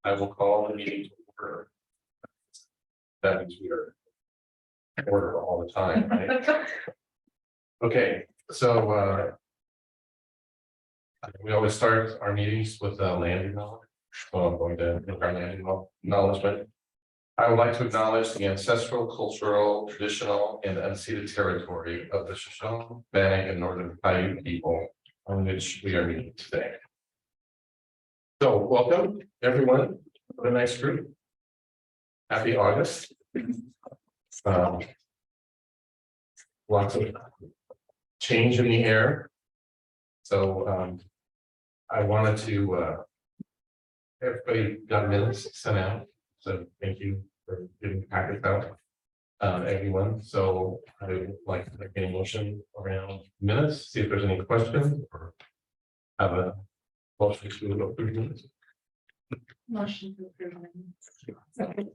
I will call the meeting to order. That means we are in order all the time, right? Okay, so we always start our meetings with land acknowledgement. So I'm going to make our land acknowledgement. I would like to acknowledge the ancestral, cultural, traditional, and unceded territory of the Shoshone, Bannock, and Northern Paiute people on which we are meeting today. So welcome, everyone. What a nice group. Happy August. Lots of change in the air. So I wanted to, everybody got minutes sent out. So thank you for getting packets out, everyone. So I would like to make a motion around minutes, see if there's any questions or have a motion to approve minutes. Motion to approve.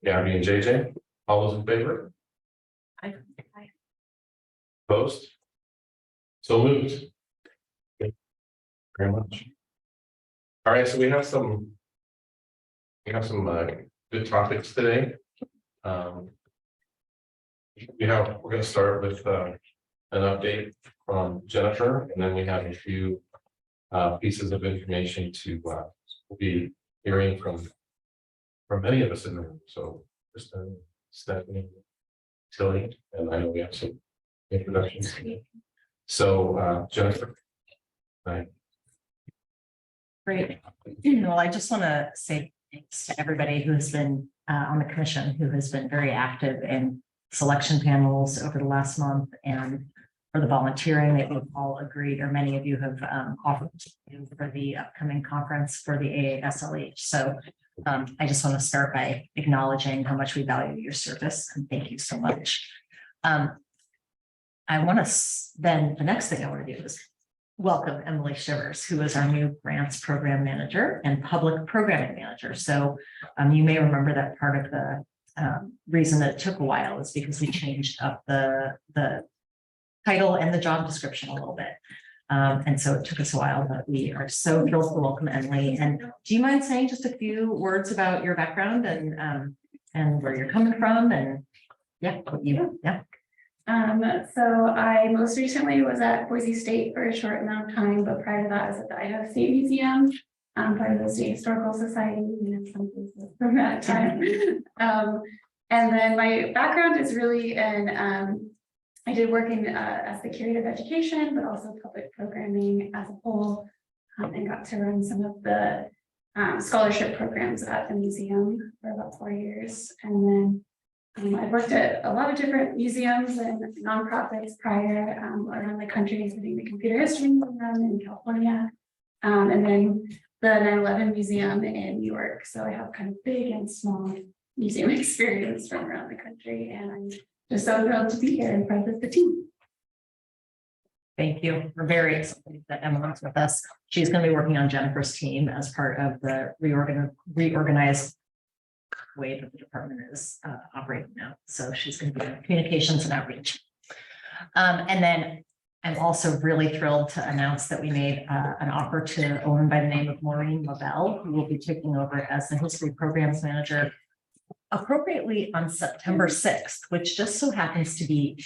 Gabby and JJ, all those in favor? Aye. Opposed? So moved. Thank you very much. All right, so we have some good topics today. We're going to start with an update from Jennifer, and then we have a few pieces of information to we'll be hearing from many of us in the room. So Kristen, Stephanie, Tilly, and I know we have some introductions. So Jennifer. Right. Great. Well, I just want to say thanks to everybody who has been on the commission, who has been very active in selection panels over the last month, and for the volunteering that we've all agreed, or many of you have offered to do for the upcoming conference for the AASLH. So I just want to start by acknowledging how much we value your service, and thank you so much. I want to then the next thing I want to do is welcome Emily Shivers, who is our new grants program manager and public programming manager. So you may remember that part of the reason that it took a while is because we changed up the title and the job description a little bit. And so it took us a while, but we are so thrilled to welcome Emily. And do you mind saying just a few words about your background and where you're coming from? And yeah. So I most recently was at Boise State for a short amount of time, but prior to that I was at the Idaho State Museum, part of the State Historical Society, some places from that time. And then my background is really in, I did work in as the curator of education, but also public programming as a whole, and got to run some of the scholarship programs at the museum for about 4 years. And then I've worked at a lot of different museums and nonprofits prior around the country, including the Computer History Museum in California, and then the 9/11 Museum in New York. So I have kind of big and small museum experience from around the country, and I'm just so thrilled to be here in front of the team. Thank you. We're very excited that Emily's with us. She's going to be working on Jennifer's team as part of the reorganized way that the department is operating now. So she's going to be in communications and outreach. And then I'm also really thrilled to announce that we made an offer to a woman by the name of Maureen Lavelle, who will be taking over as the history programs manager appropriately on September 6th, which just so happens to be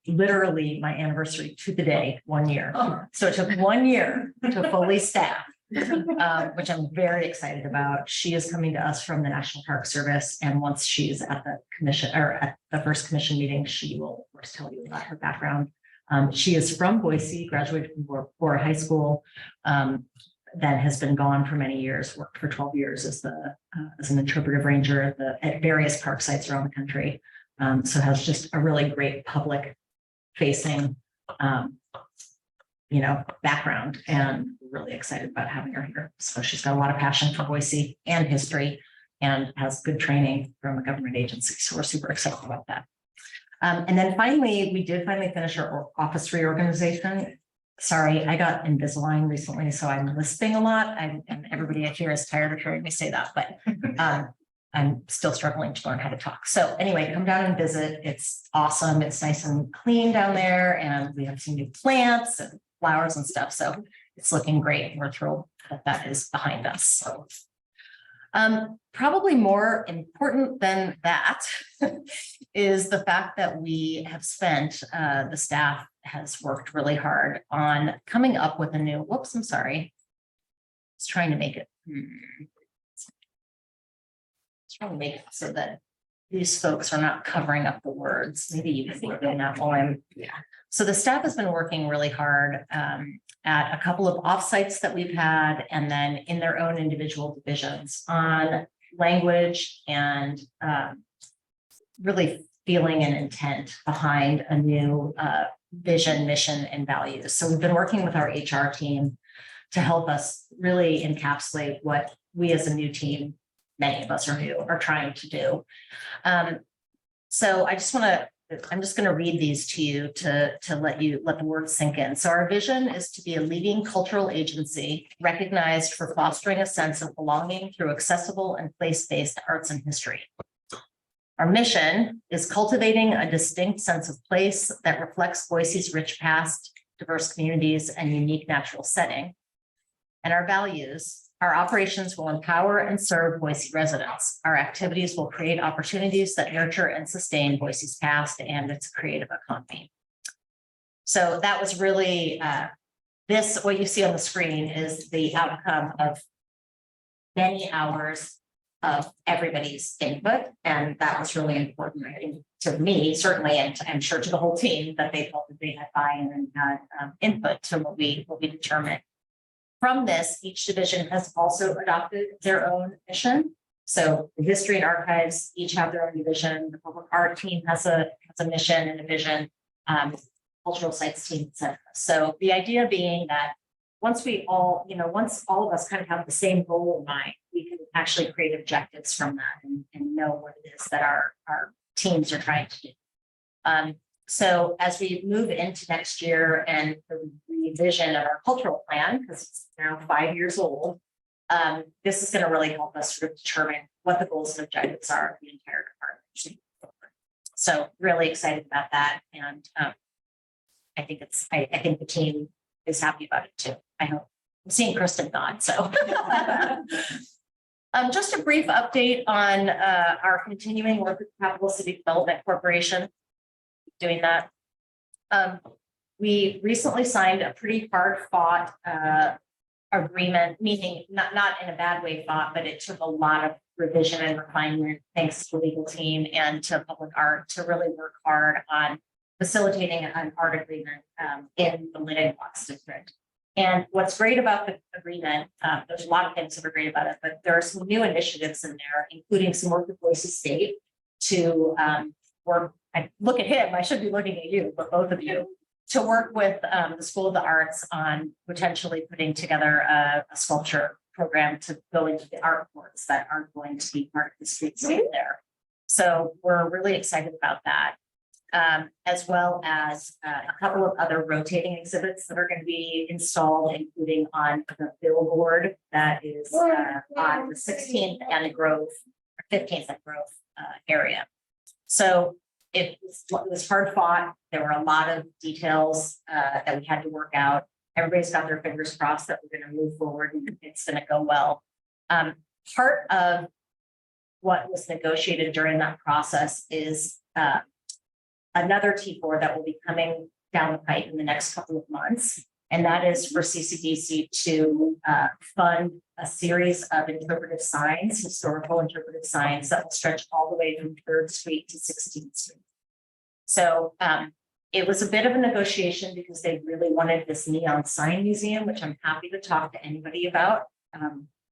literally my anniversary to the day, 1 year. So it took 1 year to fully staff. Which I'm very excited about. She is coming to us from the National Park Service, and once she's at the commission or at the first commission meeting, she will of course tell you about her background. She is from Boise, graduated from Bora High School, then has been gone for many years, worked for 12 years as an interpretive ranger at various park sites around the country. So has just a really great public facing background, and really excited about having her here. So she's got a lot of passion for Boise and history, and has good training from a government agency. So we're super excited about that. And then finally, we did finally finish our office reorganization. Sorry, I got Invisalign recently, so I'm lisping a lot, and everybody I hear is tired of hearing me say that, but I'm still struggling to learn how to talk. So anyway, come down and visit. It's awesome. It's nice and clean down there, and we have some new plants and flowers and stuff. So it's looking great. We're thrilled that that is behind us. So probably more important than that is the fact that we have spent, the staff has worked really hard on coming up with a new, whoops, I'm sorry. It's trying to make it. Trying to make it so that these folks are not covering up the words. Maybe you can work on that while I'm, yeah. So the staff has been working really hard at a couple of offsites that we've had, and then in their own individual divisions on language and really feeling an intent behind a new vision, mission, and values. So we've been working with our HR team to help us really encapsulate what we as a new team, many of us are new, are trying to do. So I just want to, I'm just going to read these to you to let the words sink in. So our vision is to be a leading cultural agency recognized for fostering a sense of belonging through accessible and place-based arts and history. Our mission is cultivating a distinct sense of place that reflects Boise's rich past, diverse communities, and unique natural setting. And our values, our operations will empower and serve Boise residents. Our activities will create opportunities that nurture and sustain Boise's past and its creative economy. So that was really what you see on the screen is the outcome of many hours of everybody's input. And that was really important, I think, to me, certainly, and I'm sure to the whole team, that they felt that they had buy-in and had input to what we determined. From this, each division has also adopted their own mission. So the history and archives each have their own division. The public art team has a mission and a vision. Cultural sites team, etc. So the idea being that once all of us kind of have the same goal in mind, we can actually create objectives from that and know what it is that our teams are trying to do. So as we move into next year and the revision of our cultural plan, because it's now 5 years old, this is going to really help us sort of determine what the goals and objectives are of the entire department. So really excited about that. And I think I think the team is happy about it too. I hope. I'm seeing Kristen nod, so. Just a brief update on our continuing work with Capital City Development Corporation. Doing that. We recently signed a pretty hard-fought agreement, meaning not in a bad way fought, but it took a lot of revision and refinement, thanks to the legal team and to public art, to really work hard on facilitating an art agreement in the Linden Box District. And what's great about the agreement, there's a lot of things that are great about it, but there are some new initiatives in there, including some work with Boise State to work. I look at him, I should be looking at you, but both of you, to work with the School of the Arts on potentially putting together a sculpture program to go into the art courts that aren't going to be part of the streetscape there. So we're really excited about that, as well as a couple of other rotating exhibits that are going to be installed, including on the billboard that is on the 16th and the Grove, or 15th and Grove area. So it was hard fought. There were a lot of details that we had to work out. Everybody's got their fingers crossed that we're going to move forward and it's going to go well. Part of what was negotiated during that process is another T4 that will be coming down the pipe in the next couple of months. And that is for CCDC to fund a series of interpretive signs, historical interpretive signs that will stretch all the way from 3rd Street to 16th Street. So it was a bit of a negotiation because they really wanted this neon sign museum, which I'm happy to talk to anybody about.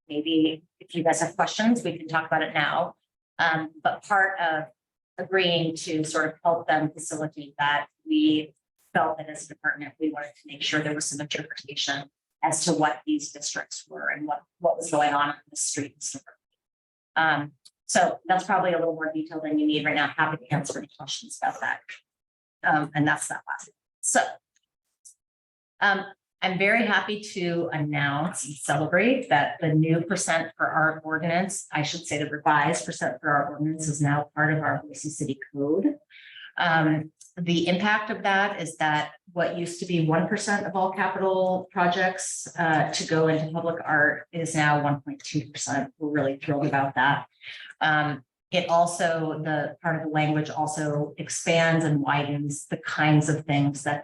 Maybe if you guys have questions, we can talk about it now. But part of agreeing to sort of help them facilitate that, we felt that as a department, we wanted to make sure there was some interpretation as to what these districts were and what was going on the streets. So that's probably a little more detail than you need right now. Happy to answer any questions about that. And that's that last. So I'm very happy to announce and celebrate that the new percent for art ordinance, I should say the revised percent for art ordinance, is now part of our Boise City Code. the impact of that is that what used to be 1% of all capital projects to go into public art is now 1.2%. We're really thrilled about that. It also, the part of the language also expands and widens the kinds of things that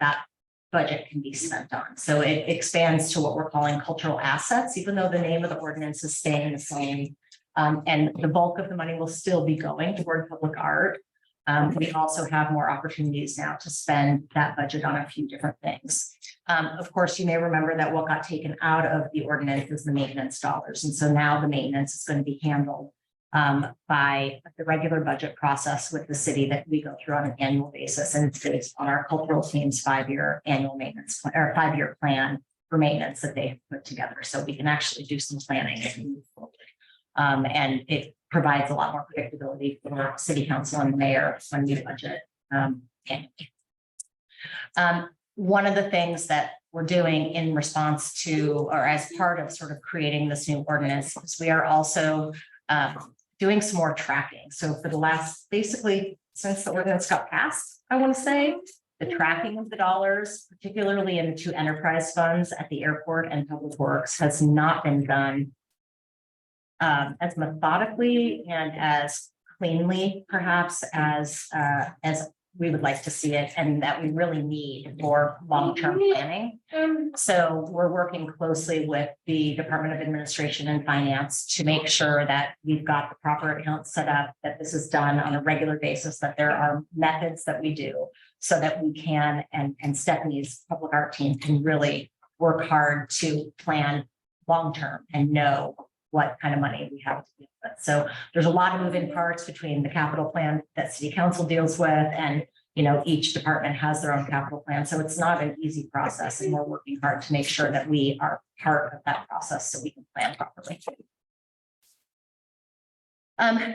budget can be spent on. So it expands to what we're calling cultural assets, even though the name of the ordinance is staying the same. And the bulk of the money will still be going toward public art. We also have more opportunities now to spend that budget on a few different things. Of course, you may remember that what got taken out of the ordinance is the maintenance dollars. And so now the maintenance is going to be handled by the regular budget process with the city that we go through on an annual basis. And it's based on our cultural team's 5-year annual maintenance or 5-year plan for maintenance that they have put together. So we can actually do some planning as we move forward. And it provides a lot more predictability for city council and mayor when we budget. One of the things that we're doing in response to, or as part of sort of creating this new ordinance, is we are also doing some more tracking. So for the last, basically, since the ordinance got passed, I want to say, the tracking of the dollars, particularly in the 2 enterprise funds at the airport and public works, has not been done as methodically and as cleanly, perhaps, as we would like to see it, and that we really need for long-term planning. So we're working closely with the Department of Administration and Finance to make sure that we've got the proper accounts set up, that this is done on a regular basis, that there are methods that we do so that we can, and Stephanie's public art team can really work hard to plan long-term and know what kind of money we have to deal with. So there's a lot of moving parts between the capital plan that city council deals with, and each department has their own capital plan. So it's not an easy process, and we're working hard to make sure that we are part of that process so we can plan properly.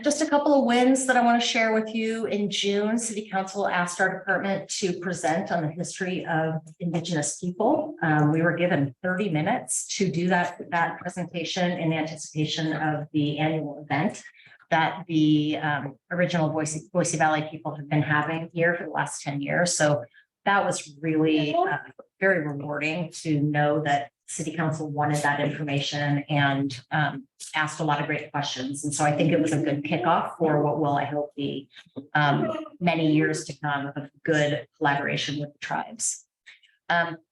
Just a couple of wins that I want to share with you. In June, City Council asked our department to present on the history of Indigenous people. We were given 30 minutes to do that presentation in anticipation of the annual event that the original Boise Valley people have been having here for the last 10 years. So that was really very rewarding to know that City Council wanted that information and asked a lot of great questions. And so I think it was a good kickoff for what will, I hope, be many years to come of good collaboration with the tribes.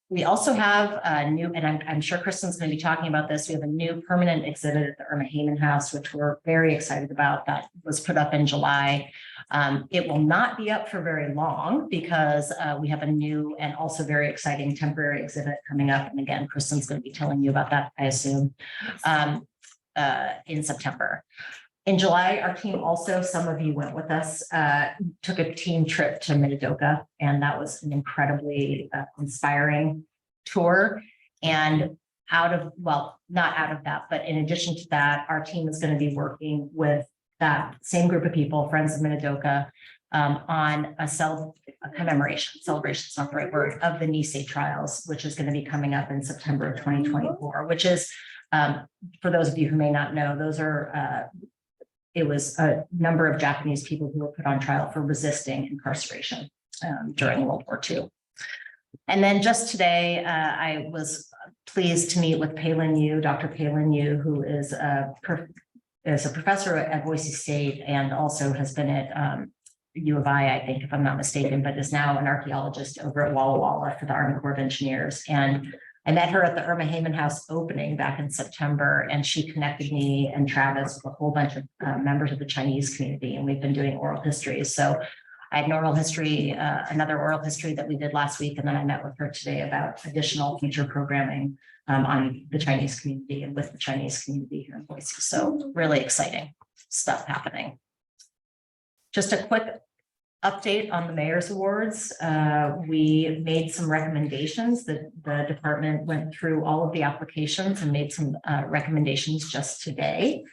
We also have a new, and I'm sure Kristen's going to be talking about this. We have a new permanent exhibit at the Irma Heyman House, which we're very excited about. That was put up in July. It will not be up for very long because we have a new and also very exciting temporary exhibit coming up. And again, Kristen's going to be telling you about that, I assume, in September. In July, our team also, some of you went with us, took a team trip to Minidoka, and that was an incredibly inspiring tour. And not out of that, but in addition to that, our team is going to be working with that same group of people, Friends of Minidoka, on a celebration, is not the right word, of the Nisei trials, which is going to be coming up in September of 2024, which is, for those of you who may not know, those are, it was a number of Japanese people who were put on trial for resisting incarceration during World War II. And then just today, I was pleased to meet with Palin Yu, Dr. Palin Yu, who is a professor at Boise State and also has been at U of I think, if I'm not mistaken, but is now an archaeologist over at Walla Walla for the Army Corps of Engineers. And I met her at the Irma Heyman House opening back in September, and she connected me and Travis with a whole bunch of members of the Chinese community, and we've been doing oral histories. So I had an oral history, another oral history that we did last week, and then I met with her today about additional future programming on the Chinese community and with the Chinese community here in Boise. So really exciting stuff happening. Just a quick update on the mayor's awards. We made some recommendations. The department went through all of the applications and made some recommendations just today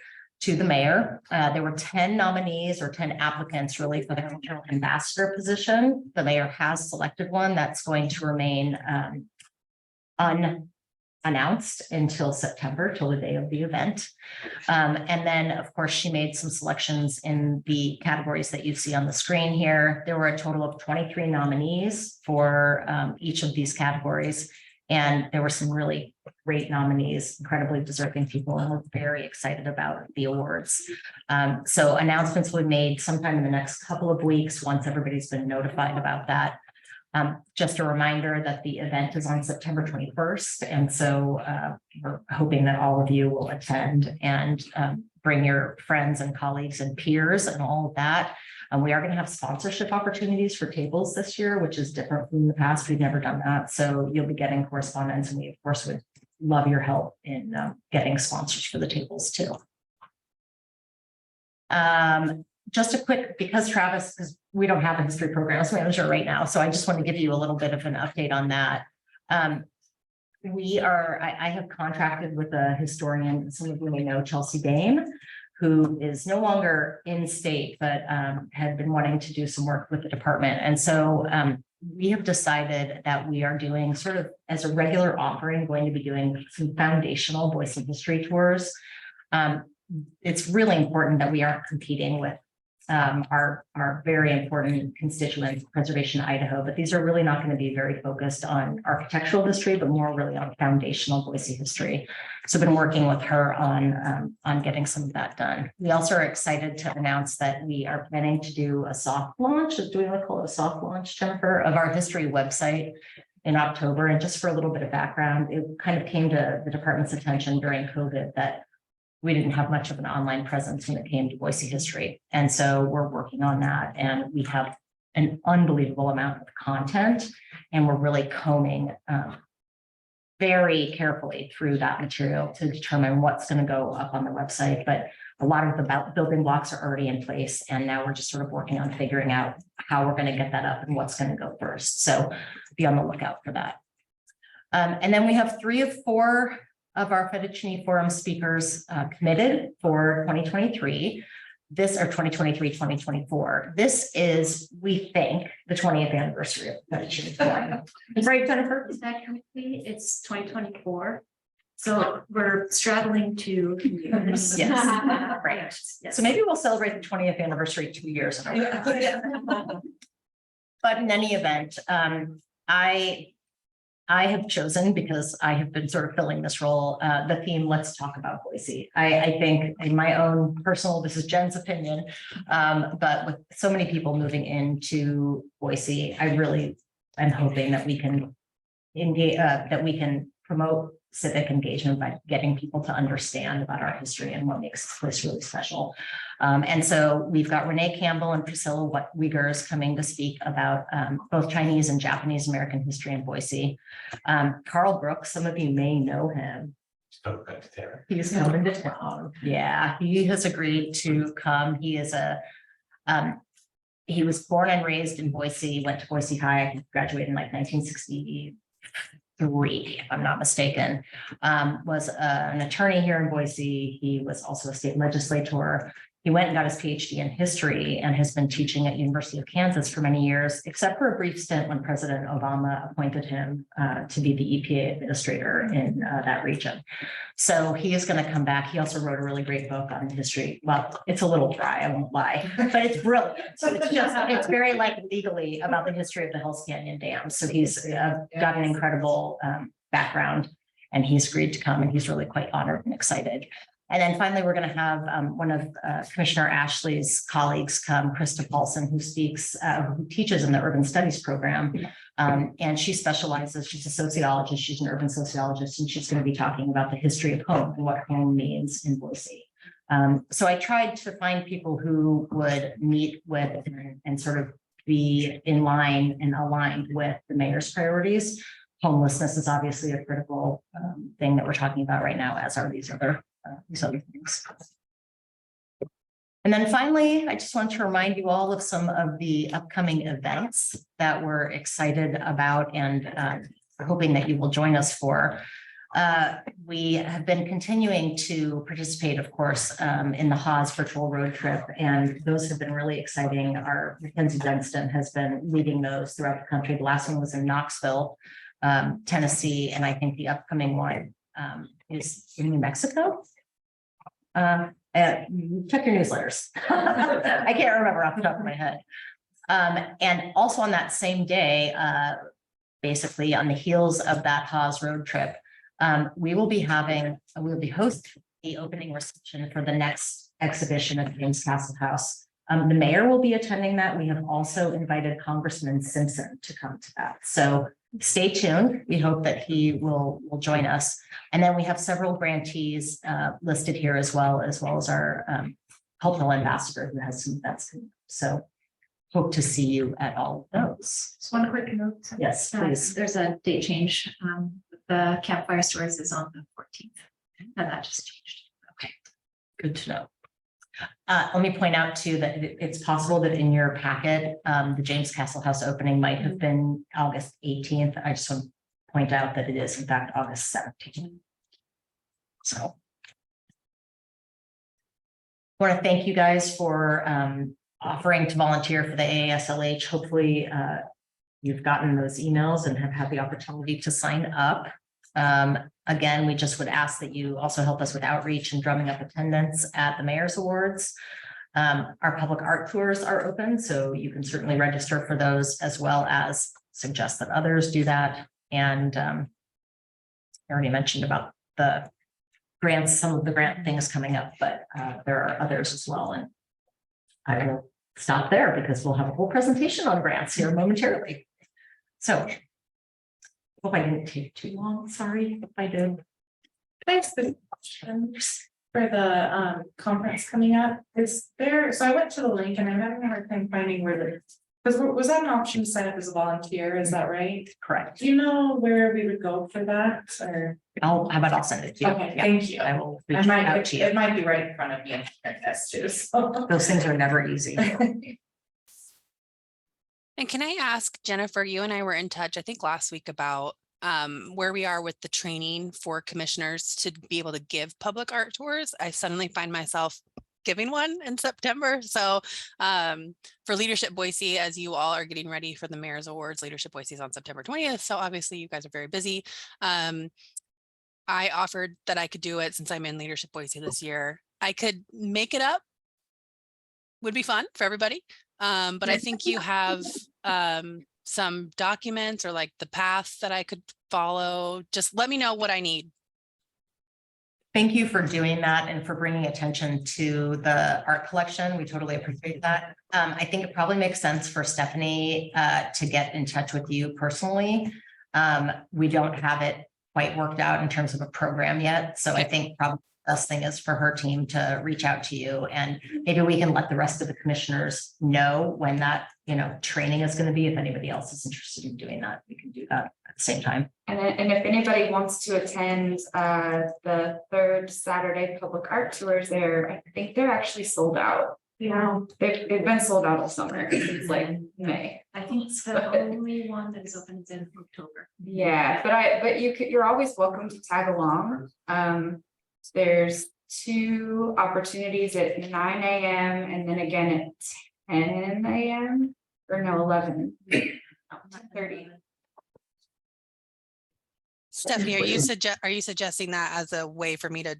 to the mayor. There were 10 nominees or 10 applicants really for the cultural ambassador position. The mayor has selected one that's going to remain announced until September, till the day of the event. And then, of course, she made some selections in the categories that you see on the screen here. There were a total of 23 nominees for each of these categories. And there were some really great nominees, incredibly deserving people, and we're very excited about the awards. So announcements will be made sometime in the next couple of weeks, once everybody's been notified about that. Just a reminder that the event is on September 21st. And so we're hoping that all of you will attend and bring your friends and colleagues and peers and all of that. We are going to have sponsorship opportunities for tables this year, which is different from the past. We've never done that. So you'll be getting correspondence, and we, of course, would love your help in getting sponsors for the tables too. Just a quick, because Travis, because we don't have a history programs manager right now, so I just want to give you a little bit of an update on that. I have contracted with a historian, some of you may know Chelsea Dame, who is no longer in state, but had been wanting to do some work with the department. And so we have decided that we are doing sort of as a regular offering, going to be doing some foundational Boise history tours. It's really important that we aren't competing with our very important constituent, Preservation Idaho, but these are really not going to be very focused on architectural history, but more really on foundational Boise history. So I've been working with her on getting some of that done. We also are excited to announce that we are planning to do a soft launch, do we call it a soft launch, Jennifer, of our history website in October. And just for a little bit of background, it kind of came to the department's attention during COVID that we didn't have much of an online presence when it came to Boise history. And so we're working on that, and we have an unbelievable amount of content, and we're really combing very carefully through that material to determine what's going to go up on the website. But a lot of the building blocks are already in place, and now we're just sort of working on figuring out how we're going to get that up and what's going to go first. So be on the lookout for that. And then we have 3 of 4 of our Fettuccine Forum speakers committed for 2023. This are 2023-2024. This is, we think, the 20th anniversary of Fettuccine Forum. Right, Jennifer? Is that correctly? It's 2024. So we're straddling 2 years. Yes, right. So maybe we'll celebrate the 20th anniversary 2 years in a row. But in any event, I have chosen, because I have been sort of filling this role, the theme, let's talk about Boise. I think in my own personal, this is Jen's opinion, but with so many people moving into Boise, I really am hoping that we can engage, that we can promote civic engagement by getting people to understand about our history and what makes this place really special. And so we've got Renee Campbell and Priscilla Wiegers coming to speak about both Chinese and Japanese American history in Boise. Carl Brooks, some of you may know him. He's coming to town. Yeah, he has agreed to come. He is he was born and raised in Boise, went to Boise High, graduated in like 1963, if I'm not mistaken, was an attorney here in Boise. He was also a state legislator. He went and got his PhD in history and has been teaching at University of Kansas for many years, except for a brief stint when President Obama appointed him to be the EPA administrator in that region. So he is going to come back. He also wrote a really great book on history. Well, it's a little dry, I won't lie, but it's brilliant. So it's very like legally about the history of the Hells Canyon Dam. So he's got an incredible background, and he's agreed to come, and he's really quite honored and excited. And then finally, we're going to have one of Commissioner Ashley's colleagues come, Krista Paulson, who teaches in the urban studies program. And she specializes, she's a sociologist, she's an urban sociologist, and she's going to be talking about the history of home and what home means in Boise. So I tried to find people who would meet with and sort of be in line and aligned with the mayor's priorities. Homelessness is obviously a critical thing that we're talking about right now, as are these other things. And then finally, I just want to remind you all of some of the upcoming events that we're excited about and hoping that you will join us for. We have been continuing to participate, of course, in the Haas virtual road trip, and those have been really exciting. Our Mackenzie Dunstan has been leading those throughout the country. The last one was in Knoxville, Tennessee, and I think the upcoming one is in New Mexico. Check your newsletters. I can't remember off the top of my head. And also on that same day, basically on the heels of that Haas road trip, we'll be hosting the opening reception for the next exhibition at James Castle House. The mayor will be attending that. We have also invited Congressman Simpson to come to that. So stay tuned. We hope that he will join us. And then we have several grantees listed here as well as our cultural ambassador who has some events. So hope to see you at all of those. Just one quick note. Yes, please. There's a date change. The Campfire Stories is on the 14th, and that just changed. Good to know. Let me point out too that it's possible that in your packet, the James Castle House opening might have been August 18th. I just want to point out that it is in fact August 17th. So. I want to thank you guys for offering to volunteer for the AASLH. Hopefully you've gotten those emails and have had the opportunity to sign up. Again, we just would ask that you also help us with outreach and drumming up attendance at the Mayor's Awards. Our public art tours are open, so you can certainly register for those as well as suggest that others do that. And I already mentioned about the grants, some of the grant things coming up, but there are others as well. And I will stop there because we'll have a whole presentation on grants here momentarily. So hope I didn't take too long. Sorry if I did. Thanks for the questions for the conference coming up. Is there, so I went to the link and I'm having a hard time finding where the, because was that an option to sign up as a volunteer? Is that right? Correct. Do you know where we would go for that or? How about I'll send it to you. Okay, Yeah, thank you. I will I reach might, out to you. it might be right in front of me, I guess too, so. Those things are never easy. And can I ask, Jennifer, you and I were in touch, I think last week about where we are with the training for commissioners to be able to give public art tours. I suddenly find myself giving one in September. So for Leadership Boise, as you all are getting ready for the Mayor's Awards, Leadership Boise is on September 20th. So obviously you guys are very busy. I offered that I could do it since I'm in Leadership Boise this year. I could make it up. Would be fun for everybody. But I think you have some documents or like the path that I could follow. Just let me know what I need. Thank you for doing that and for bringing attention to the art collection. We totally appreciate that. I think it probably makes sense for Stephanie to get in touch with you personally. We don't have it quite worked out in terms of a program yet. So I think probably the best thing is for her team to reach out to you, and maybe we can let the rest of the commissioners know when that, training is going to be. If anybody else is interested in doing that, we can do that at the same time. And if anybody wants to attend the third Saturday public art tours there, I think they're actually sold out. They've been sold out all summer. It's like May. I think it's the only one that is open in October. Yeah, but you're always welcome to tag along. There's 2 opportunities at 9 a.m. and then again at 10 a.m. or no, 11. 30. Stephanie, are you suggesting that as a way for me to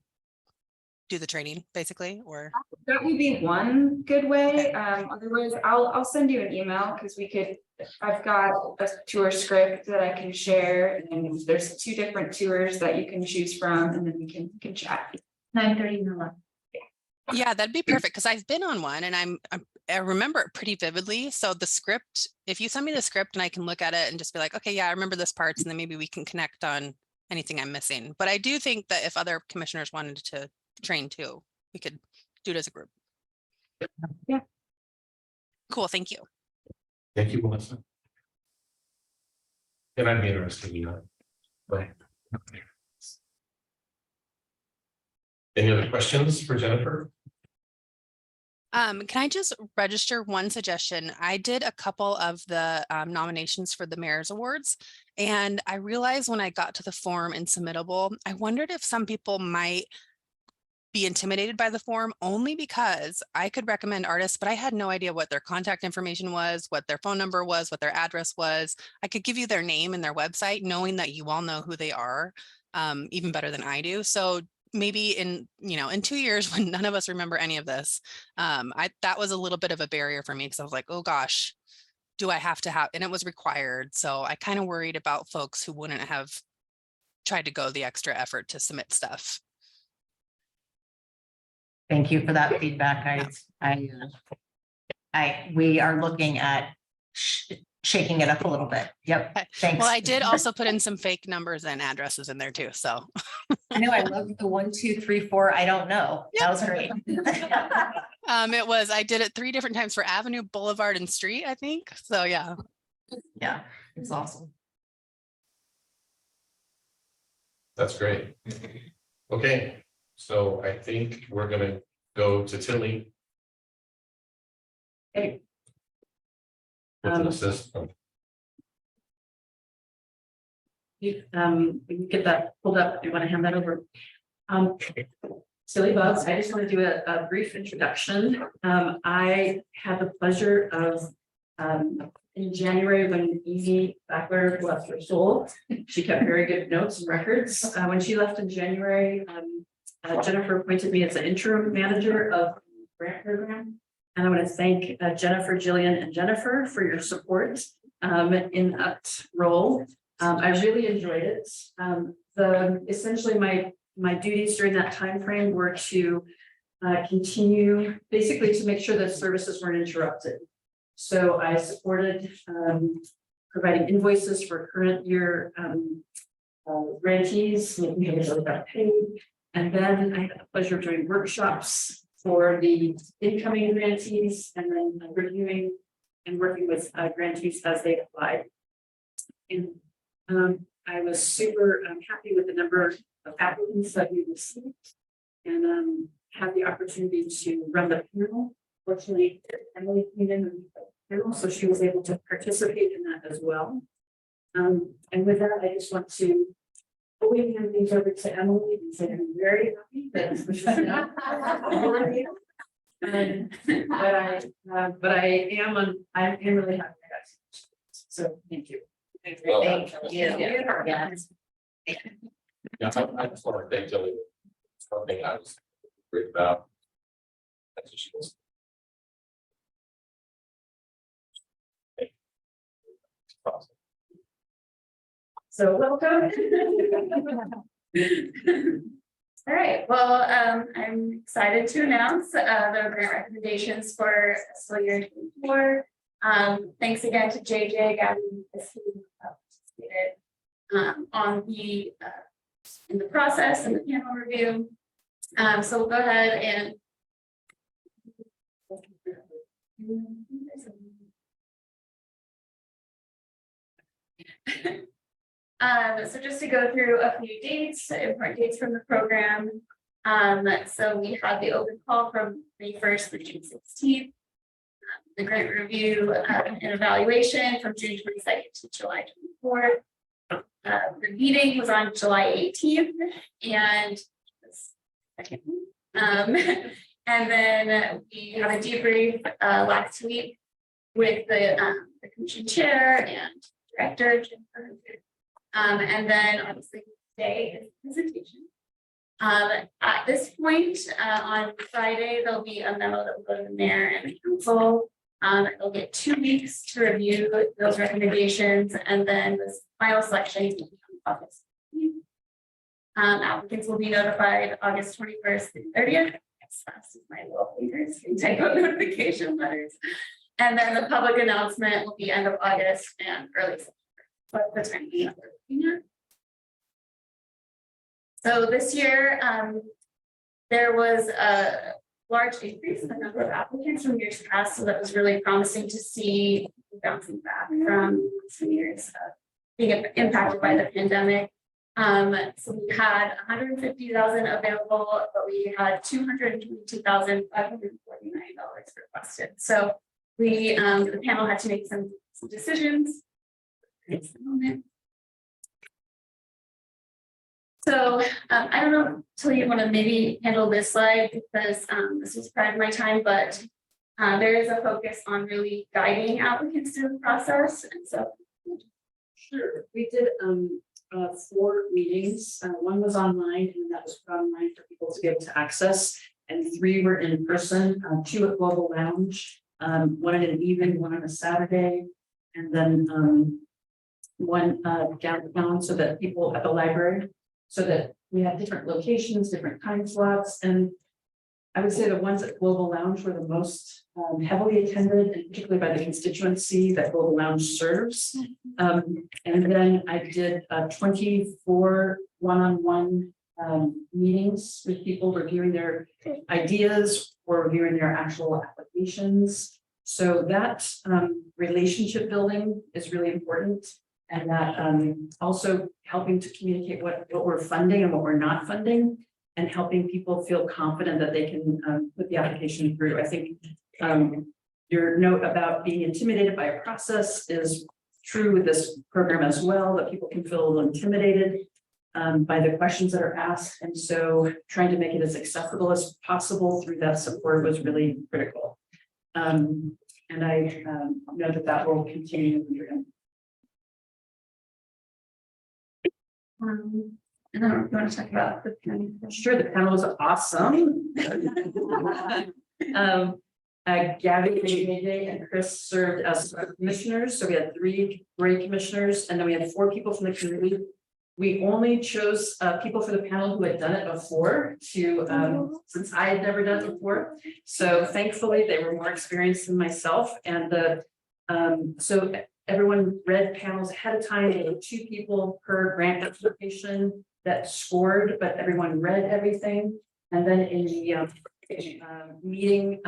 do the training, basically, or? That would be one good way. Otherwise, I'll send you an email because I've got a tour script that I can share, and there's 2 different tours that you can choose from, and then we can chat. 9:30 and 11. Yeah, that'd be perfect because I've been on one and I remember it pretty vividly. So the script, if you send me the script and I can look at it and just be like, okay, yeah, I remember this parts, and then maybe we can connect on anything I'm missing. But I do think that if other commissioners wanted to train too, we could do it as a group. Yeah. Cool, thank you. Thank you, Melissa. And I'd be interested in that. But any other questions for Jennifer? Can I just register one suggestion? I did a couple of the nominations for the Mayor's Awards, and I realized when I got to the form in Submittable, I wondered if some people might be intimidated by the form, only because I could recommend artists, but I had no idea what their contact information was, what their phone number was, what their address was. I could give you their name and their website, knowing that you all know who they are. even better than I do. So maybe in 2 years when none of us remember any of this, that was a little bit of a barrier for me because I was like, oh gosh, do I have to have, and it was required. So I kind of worried about folks who wouldn't have tried to go the extra effort to submit stuff. Thank you for that feedback. We are looking at shaking it up a little bit. Yep, Okay. thanks. Well, I did also put in some fake numbers and addresses in there too. So I know, I love the 1, 2, 3, 4. I don't know. That was great. I did it 3 different times for Avenue, Boulevard, and Street, I think. So yeah. Yeah, it's awesome. That's great. Okay, so I think we're gonna go to Tilly. Okay. With an assistant. You get that pulled up, if you want to hand that over. Silly Bugs, I just want to do a brief introduction. I had the pleasure of, in January, when Evie Backler left her soul, she kept very good notes and records. When she left in January, Jennifer appointed me as the interim manager of the grant program. And I want to thank Jennifer, Jillian, and Jennifer for your support in that role. I really enjoyed it. Essentially my duties during that time frame were to continue, basically to make sure that services weren't interrupted. So I supported providing invoices for current year grantees, making sure they got paid. And then I had the pleasure of doing workshops for the incoming grantees, and then reviewing and working with grantees as they applied. And I was super happy with the number of applicants that we received, and had the opportunity to run the panel. Fortunately, Emily came in and the panel, so she was able to participate in that as well. And with that, I just want to hand things over to Emily and say I'm very happy that but I am really happy. So thank you. Thank you. Yes. Yeah, I just want to thank Tilly. Something I was great about. That's what she was. Awesome. So welcome. All right, well, I'm excited to announce the grant recommendations for fiscal year 24. Thanks again to JJ, Gabby, who participated on in the process and the panel review. So we'll go ahead and so just to go through a few dates, important dates from the program. So we had the open call from May 1st through June 16th. The grant review and evaluation from June 22nd to July 24th. The meeting was on July 18th, and and then we had a debrief last week with the commission chair and director. And then obviously today is presentation. At this point, on Friday, there'll be a memo that will go to the mayor and the council. They'll get 2 weeks to review those recommendations, and then the final selection will be on August 15th. Applicants will be notified August 21st through 30th. As fast as my little fingers can type out notification letters. And then the public announcement will be end of August and early September. But the time that we're looking at. So this year, there was a large increase in the number of applicants from years past, so that was really promising to see bouncing back from some years being impacted by the pandemic. So we had 150,000 available, but we had $222,549 requested. So we, the panel had to make some decisions. So I don't know, Tilly, you want to maybe handle this slide because this was prior to my time, but there is a focus on really guiding applicants through the process. And so sure, we did 4 meetings. One was online and that was put online for people to be able to access. And 3 were in person, 2 at Global Lounge, one in an evening, one on a Saturday. And then one downtown, so that people at the library, so that we had different locations, different time slots. And I would say the ones at Global Lounge were the most heavily attended, and particularly by the constituency that Global Lounge serves. And then I did 24 one-on-one meetings with people reviewing their ideas or reviewing their actual applications. So that relationship building is really important. And that also helping to communicate what we're funding and what we're not funding, and helping people feel confident that they can put the application through. I think your note about being intimidated by a process is true with this program as well, that people can feel a little intimidated by the questions that are asked. And so trying to make it as accessible as possible through that support was really critical. And I know that that will continue. I don't know if you want to talk about the. Sure, the panel was awesome. Gabby, AJ, and Chris served as commissioners, so we had 3 great commissioners, and then we had 4 people from the community. We only chose people for the panel who had done it before, to since I had never done it before. So thankfully, they were more experienced than myself, and so everyone read panels ahead of time. There were 2 people per grant application that scored, but everyone read everything. And then in the meeting,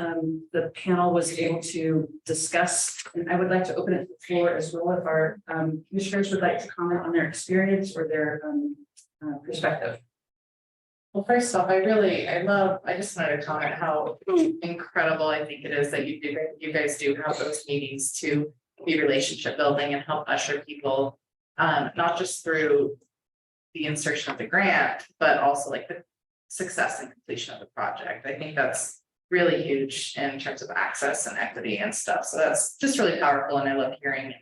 the panel was able to discuss, and I would like to open it to the floor as well if our commissioners would like to comment on their experience or their perspective. Well, first off, I just wanted to comment how incredible I think it is that you guys do have those meetings to be relationship building and help usher people, not just through the insertion of the grant, but also like the success and completion of the project. I think that's really huge in terms of access and equity and stuff. So that's just really powerful, and I love hearing and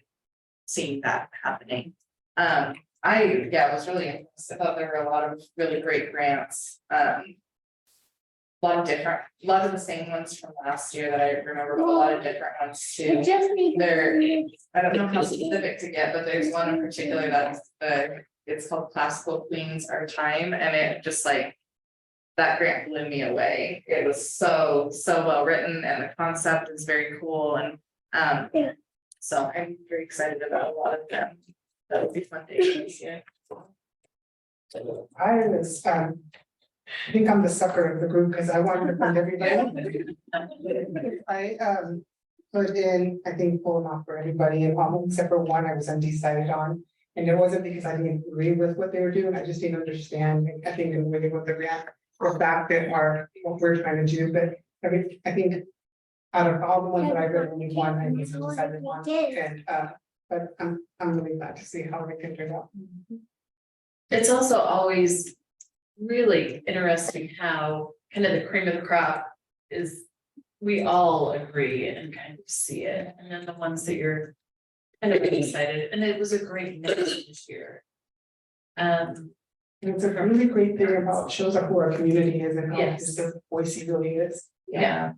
seeing that happening. I was really impressed. I thought there were a lot of really great grants. A lot of the same ones from last year that I remember, but a lot of different ones too. I don't know how specific to get, but there's one in particular that's it's called Classical Queens Our Time, and it just like that grant blew me away. It was so well written, and the concept is very cool, and so I'm very excited about a lot of them. That would be fun to see. I think I'm the sucker of the group because I wanted to fund everybody. I put in, I think, full enough for everybody, and except for one I was undecided on. And it wasn't because I didn't agree with what they were doing, I just didn't understand. I think in really what the grant, the fact that are what we're trying to do, but I think out of all the ones that I read, only one I was undecided on. And but I'm really glad to see how we can turn out. It's also always really interesting how kind of the cream of the crop is, we all agree and kind of see it, and then the ones that you're kind of excited, and it was a great mix this year. It's a really great thing about shows up who our community is and how Yes. distinct Boise really is. Yeah.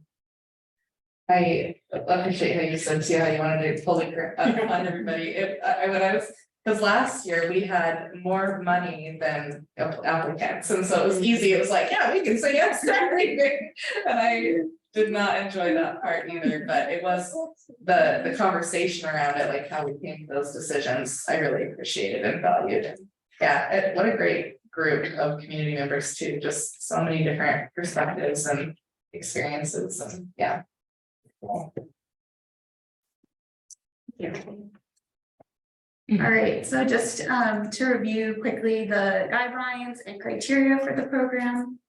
I appreciate how you said too, how you wanted to fully fund everybody. Because last year we had more money than applicants, and so it was easy. It was like, yeah, we can say yes to everything. And I did not enjoy that part either, but it was the conversation around it, like how we came to those decisions, I really appreciated and valued. And yeah, what a great group of community members too, just so many different perspectives and experiences, and yeah. All right, so just to review quickly the guidelines and criteria for the program.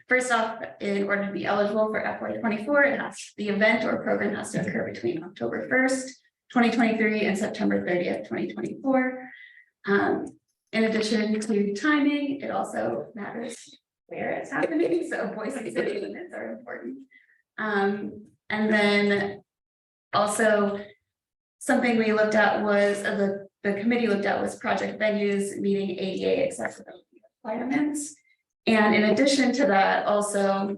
First off, in order to be eligible for FY24, the event or program has to occur between October 1st, 2023 and September 30th, 2024. In addition to timing, it also matters where it's happening, so Boise city limits are important. And then also something we looked at was the the committee looked at was project venues meeting ADA accessibility requirements. And in addition to that, also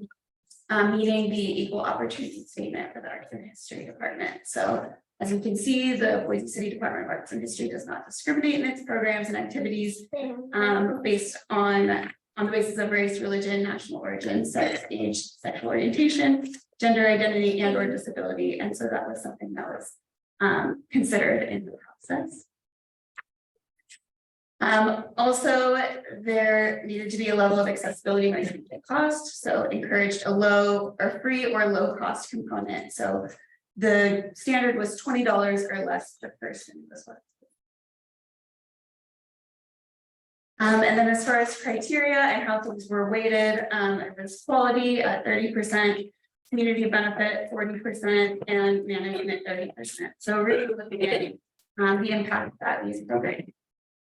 meeting the equal opportunity statement for the Arts and History Department. So as you can see, the Boise City Department of Arts and History does not discriminate in its programs and activities based on the basis of race, religion, national origin, sex, age, sexual orientation, gender identity, and or disability. And so that was something that was considered in the process. Also, there needed to be a level of accessibility measured by cost, so encouraged a low or free or low cost component. So the standard was $20 or less per person. And then as far as criteria and how things were weighted, it was quality at 30%, community benefit 40%, and management 30%. So really looking at the impact that these programs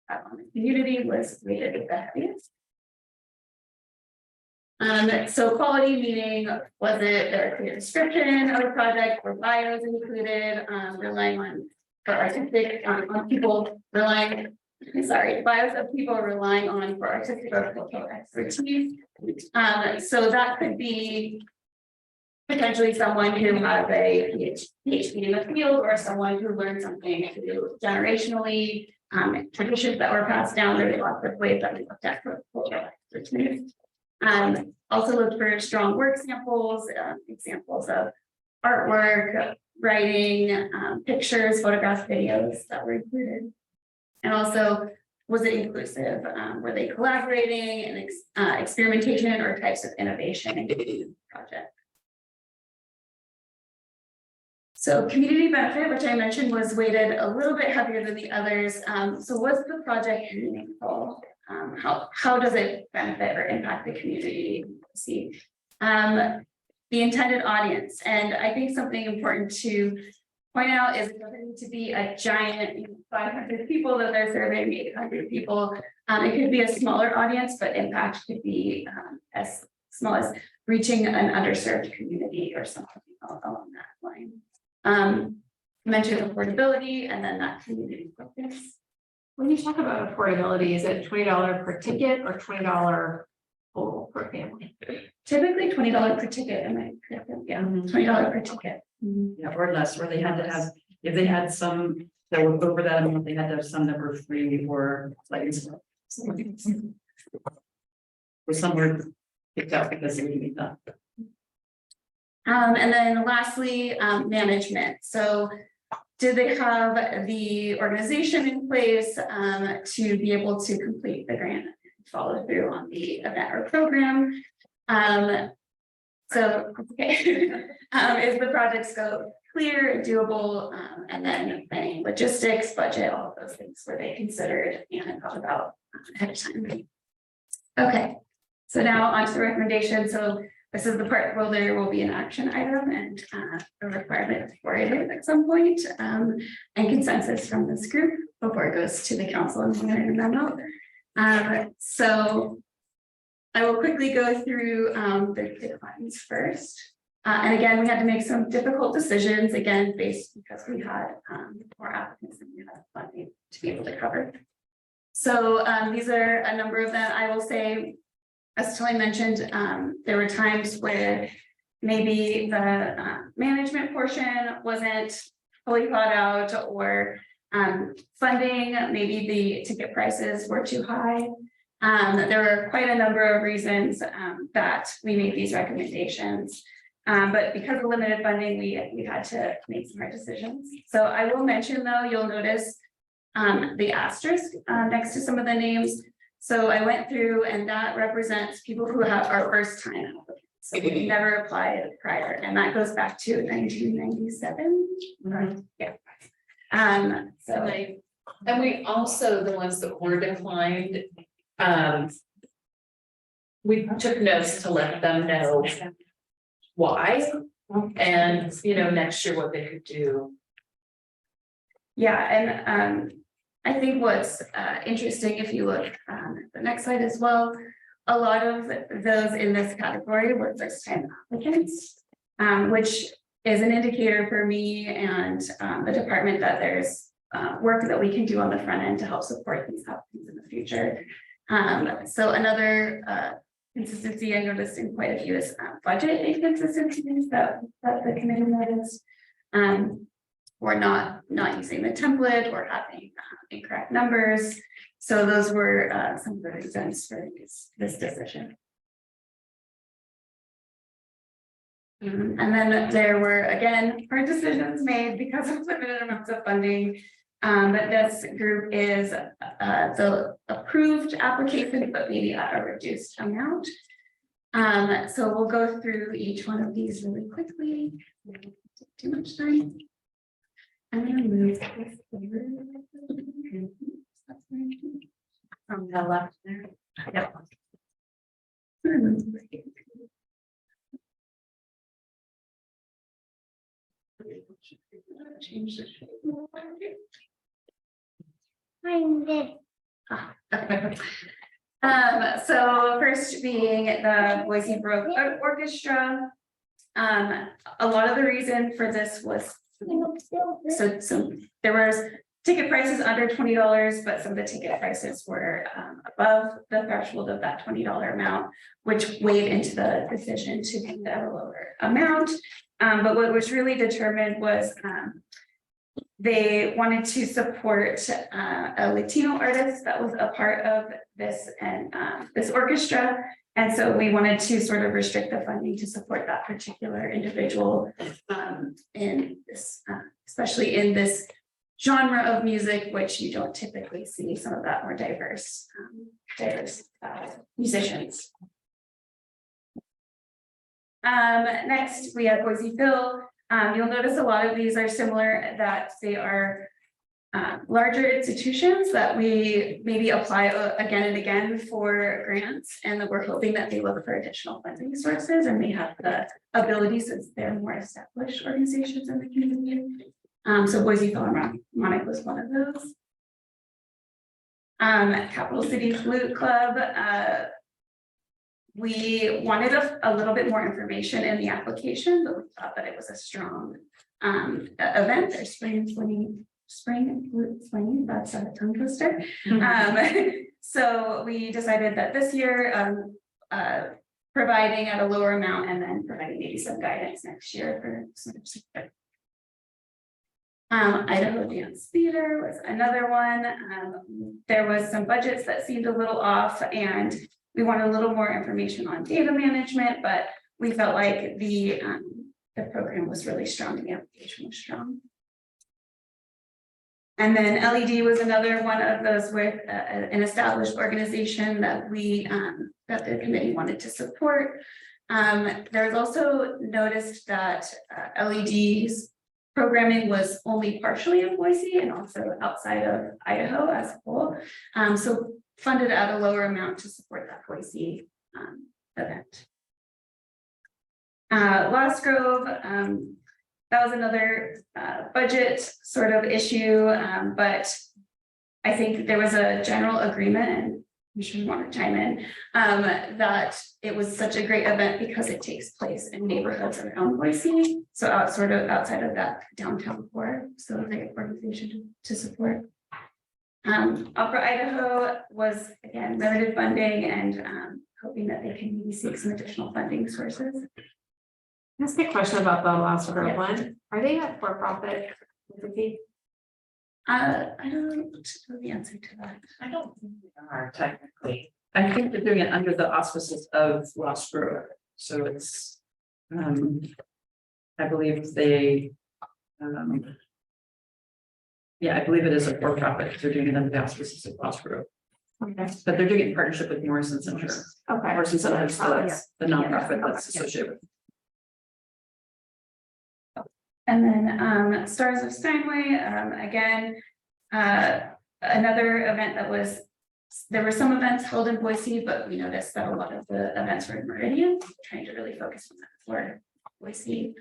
have on the community was weighted the heaviest. So quality meaning, was it there a clear description of the project, were bios included, relying on for artistic on people relying, sorry, bios of people relying on for artistic or cultural expertise. So that could be potentially someone who has a PhD in the field, or someone who learned something to do generationally, traditions that were passed down. There's lots of ways that we looked at for cultural expertise. Also looked for strong work samples, examples of artwork, writing, pictures, photographs, videos that were included. And also, was it inclusive? Were they collaborating and experimentation or types of innovation in the project? So community benefit, which I mentioned, was weighted a little bit heavier than the others. So was the project meaningful? How does it benefit or impact the community? See, the intended audience, and I think something important to point out is it doesn't need to be a giant 500 people that they're serving, 800 people. It could be a smaller audience, but impact could be as small as reaching an underserved community or something along that line. Mentioned affordability and then that community focus. When you talk about affordability, is it $20 per ticket or $20 total per family? Typically $20 per ticket. Am I correct? Yeah, $20 per ticket. Yeah, or less, or they had to have, if they had some that were over that amount, they had to have some that were free or like. Or somewhere picked out because they would need that. And then lastly, management. So did they have the organization in place to be able to complete the grant and follow through on the event or program? So, okay, is the project scope clear, doable, and then planning, logistics, budget, all of those things were they considered and thought about ahead of time. Okay, so now on to the recommendation. So this is the part where there will be an action item and a requirement for it at some point, and consensus from this group before it goes to the council and memo. So I will quickly go through the declines first. And again, we had to make some difficult decisions, again, based because we had more applicants than we had funding to be able to cover. So these are a number of them. I will say, as Tilly mentioned, there were times where maybe the management portion wasn't fully thought out, or funding, maybe the ticket prices were too high. There were quite a number of reasons that we made these recommendations. But because of limited funding, we had to make some hard decisions. So I will mention, though, you'll notice the asterisk next to some of the names. So I went through, and that represents people who have our first time applicants. So we never applied prior, and that goes back to 1997. Yeah. And we also, the ones that were declined, we took notes to let them know why, and next year what they could do. Yeah, and I think what's interesting, if you look at the next slide as well, a lot of those in this category were first time applicants, which is an indicator for me and the department that there's work that we can do on the front end to help support these applicants in the future. So another consistency I noticed in quite a few is budget inconsistencies that the committee noticed. Or not using the template or having incorrect numbers. So those were some of the reasons for this decision. And then there were, again, hard decisions made because of limited amounts of funding. But this group is the approved application, but maybe at a reduced amount. So we'll go through each one of these really quickly. Won't take too much time. I'm gonna move this From the left there. Yep. Change the shape. So first being the Boise Baroque Orchestra. A lot of the reason for this was so there was ticket prices under $20, but some of the ticket prices were above the threshold of that $20 amount, which weighed into the decision to pay at a lower amount. But what was really determined was they wanted to support a Latino artist that was a part of this and this orchestra. And so we wanted to sort of restrict the funding to support that particular individual in this, especially in this genre of music, which you don't typically see some of that more diverse musicians. Next, we have Boise Phil. You'll notice a lot of these are similar, that they are larger institutions that we maybe apply again and again for grants, and that we're hoping that they look for additional funding sources, and they have the ability since they're more established organizations in the community. So Boise Philharmonic was one of those. Capital City Flute Club. We wanted a little bit more information in the application, but we thought that it was a strong event. Their spring flute swinging, that's a tongue twister. So we decided that this year, providing at a lower amount and then providing maybe some guidance next year for some support. Idaho Dance Theater was another one. There was some budgets that seemed a little off, and we wanted a little more information on data management, but we felt like the program was really strong and the application was strong. And then LED was another one of those with an established organization that we that the committee wanted to support. There was also noticed that LED's programming was only partially in Boise and also outside of Idaho as a whole. So funded at a lower amount to support that Boise event. Lost Grove, that was another budget sort of issue, but I think there was a general agreement, and I'm sure you want to chime in, that it was such a great event because it takes place in neighborhoods around Boise, so sort of outside of that downtown core, so a great organization to support. Opera Idaho was again limited funding, and hoping that they can maybe seek some additional funding sources. Can I ask a question about the Lost Grove one? Are they a for-profit entity? I don't know the answer to that. I don't think we are technically. I think they're doing it under the auspices of Lost Grove, so it's, I believe they, yeah, I believe it is a for-profit. They're doing it under the auspices of Lost Grove, Okay. but they're doing it in partnership with Morrison Center. Okay. Morrison Center is the nonprofit that's associated with. And then Stars of Steinway, again, another event that was, there were some events held in Boise, but we noticed that a lot of the events were in Meridian, trying to really focus on that for Boise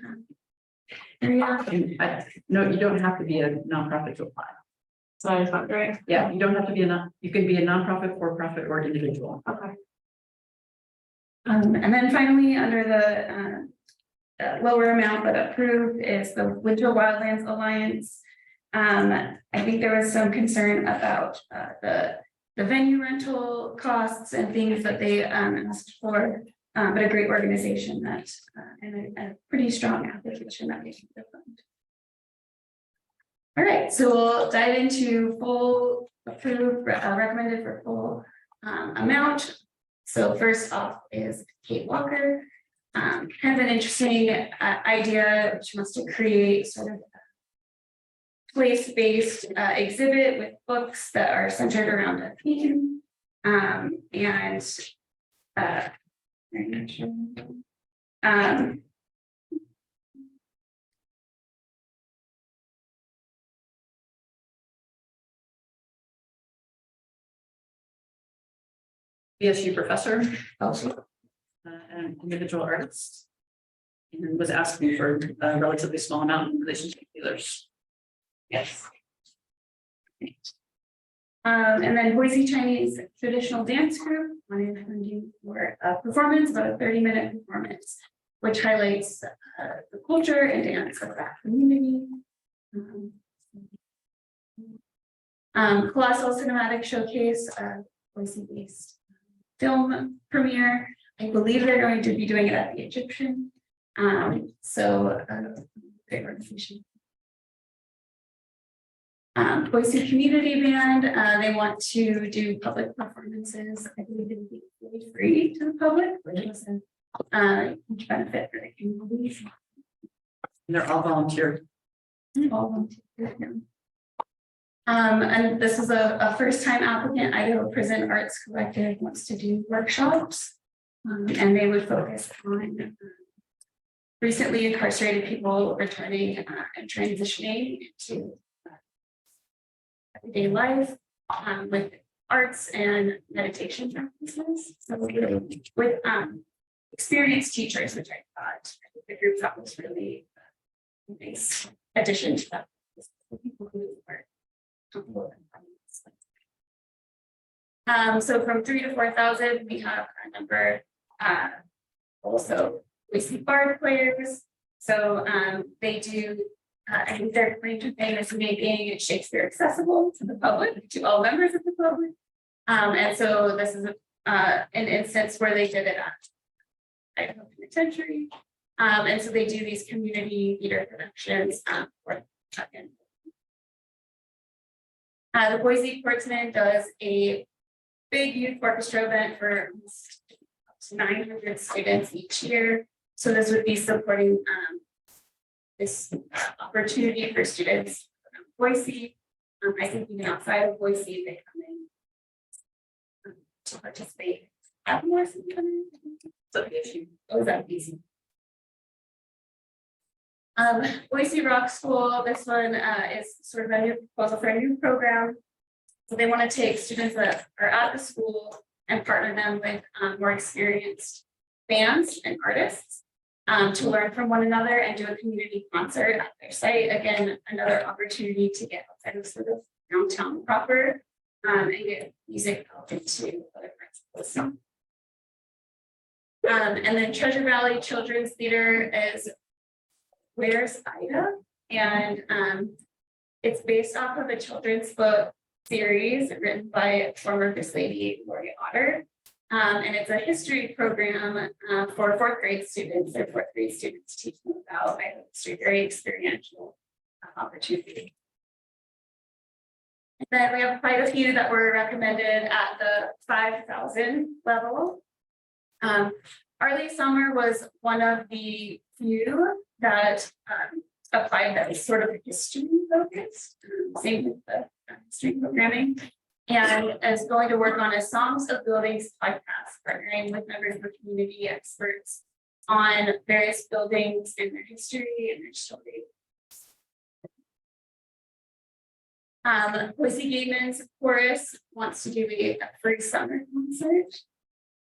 area. No, you don't have to be a nonprofit to apply. So I was wondering. Yeah, you don't have to be you can be a nonprofit, for-profit, or individual. Okay. And then finally, under the lower amount but approved is the Winter Wildlands Alliance. I think there was some concern about the venue rental costs and things that they asked for. But a great organization that and a pretty strong application that they can fund. All right, so we'll dive into full approved, recommended for full amount. So first off is Kate Walker. Kind of an interesting idea. She wants to create sort of place-based exhibit with books that are centered around a theme. Very much. BSU professor, Also, an individual artist. And was asking for a relatively small amount in relation to dealers. yes. And then Boise Chinese Traditional Dance Group wanted funding for a performance, about a 30-minute performance, which highlights the culture and dance of that community. Colossal Cinematic Showcase, Boise-based film premiere. I believe they're going to be doing it at the Egyptian. Great organization. Boise Community Band, they want to do public performances. I believe it would be really free to the public, which is a huge benefit for the community. And they're all volunteer. All volunteer. And this is a first-time applicant. Idaho Prison Arts Collective wants to do workshops, and they would focus on recently incarcerated people returning and transitioning into everyday life with arts and meditation practices. So with experienced teachers, which I thought the group thought was really a nice addition to that. People who are comfortable and so from 3,000 to 4,000, we have a number also we see bard players. So they do I think their claim to fame is making Shakespeare accessible to the public, to all members of the public. And so this is an instance where they did it at Idaho Penitentiary. And so they do these community theater productions for the Boise Portsman does a big youth orchestra event for almost 900 students each year. So this would be supporting this opportunity for students from Boise. I think even outside of Boise, they come in to participate. Have more coming. So issue. Oh, that easy. Boise Rock School. This one is sort of a new proposal for a new program. So they want to take students that are at the school and partner them with more experienced bands and artists. To learn from one another and do a community concert at their site. Again, another opportunity to get outside of sort of downtown proper and get music out into other parts of the city. And then Treasure Valley Children's Theater is Where's Ida? And it's based off of a children's book series written by former First Lady Lori Otter. And it's a history program for fourth grade students. They're fourth grade students teaching about Idaho history, very experiential opportunity. And then we have quite a few that were recommended at the 5,000 level. Arlie Summer was one of the few that applied that was sort of history focused, same with the history programming. And is going to work on a Songs of Buildings podcast, partnering with members of the community experts on various buildings and their history and their story. Boise Gaiman's Chorus wants to do a free summer concert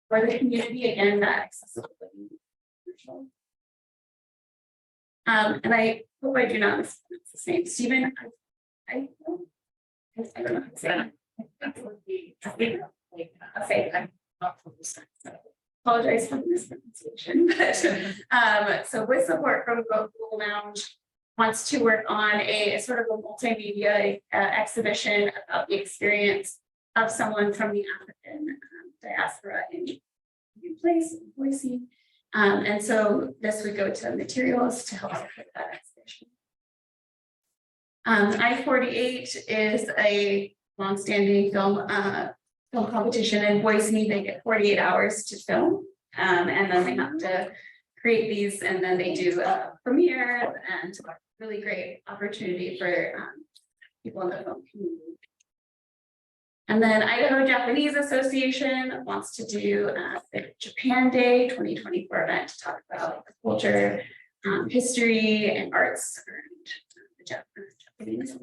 for the community, again, that accessibility. And I hope I do not mispronounce the name. Stephen, I don't know how to say that. Apologize for the mispronunciation. So with support from both Google Lounge wants to work on a sort of a multimedia exhibition about the experience of someone from the African diaspora in new place, Boise. And so this would go to materials to help support that exhibition. I-48 is a longstanding film competition in Boise. They get 48 hours to film, and then they have to create these, and then they do a premiere, and really great opportunity for people in the film community. And then Idaho Japanese Association wants to do the Japan Day 2024 event to talk about culture, history, and arts around the Japanese.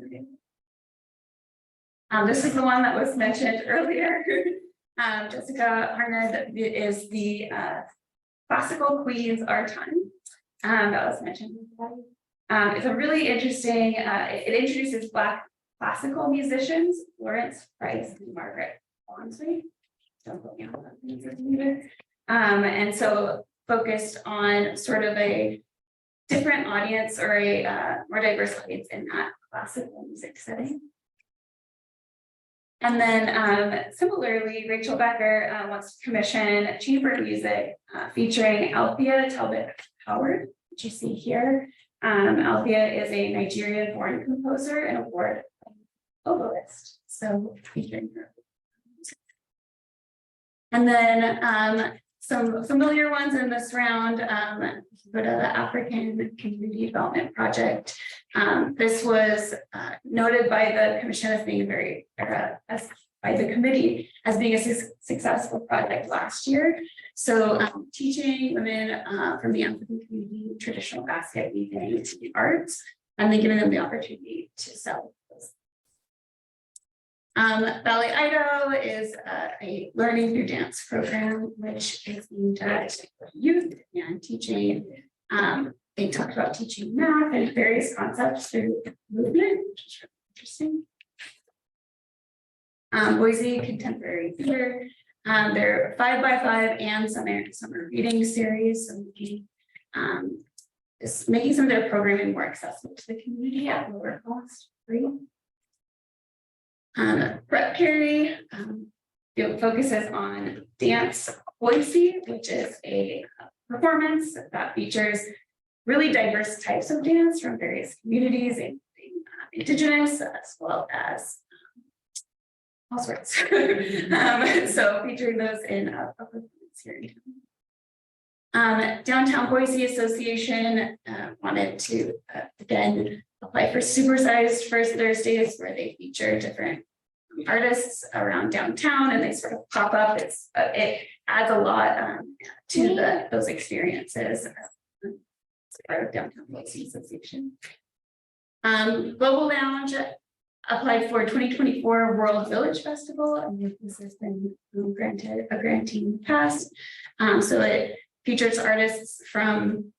This is the one that was mentioned earlier. Jessica Harned is the Classical Queens Our Time. That was mentioned. It's a really interesting, it introduces Black classical musicians, Lawrence Price and Margaret Bonsby. And so focused on sort of a different audience or a more diverse audience in that classical music setting. And then similarly, Rachel Becker wants to commission chamber music featuring Althea Talbot Howard, which you see here. Althea is a Nigerian-born composer and award oboist, so featuring her. And then some familiar ones in this round, go to the African Community Development Project. This was noted by the commission as being by the committee as being a successful project last year. So teaching women from the African community traditional basket weaving to the arts, and then giving them the opportunity to sell those. Ballet Idaho is a learning through dance program, which is aimed at youth and teaching. They talked about teaching math and various concepts through movement, which is really interesting. Boise Contemporary Theater, their 5x5 and summer reading series, so is making some of their programming more accessible to the community at lower cost, free. Brett Perry focuses on Dance Boise, which is a performance that features really diverse types of dance from various communities, including Indigenous as well as all sorts. So featuring those in a performance here in town. Downtown Boise Association wanted to again apply for supersized First Thursdays, where they feature different artists around downtown, and they sort of pop up. It adds a lot to those experiences. It's part of Downtown Boise Association. Global Lounge applied for 2024 World Village Festival, and this has been granted a grantee in the past. So it features artists from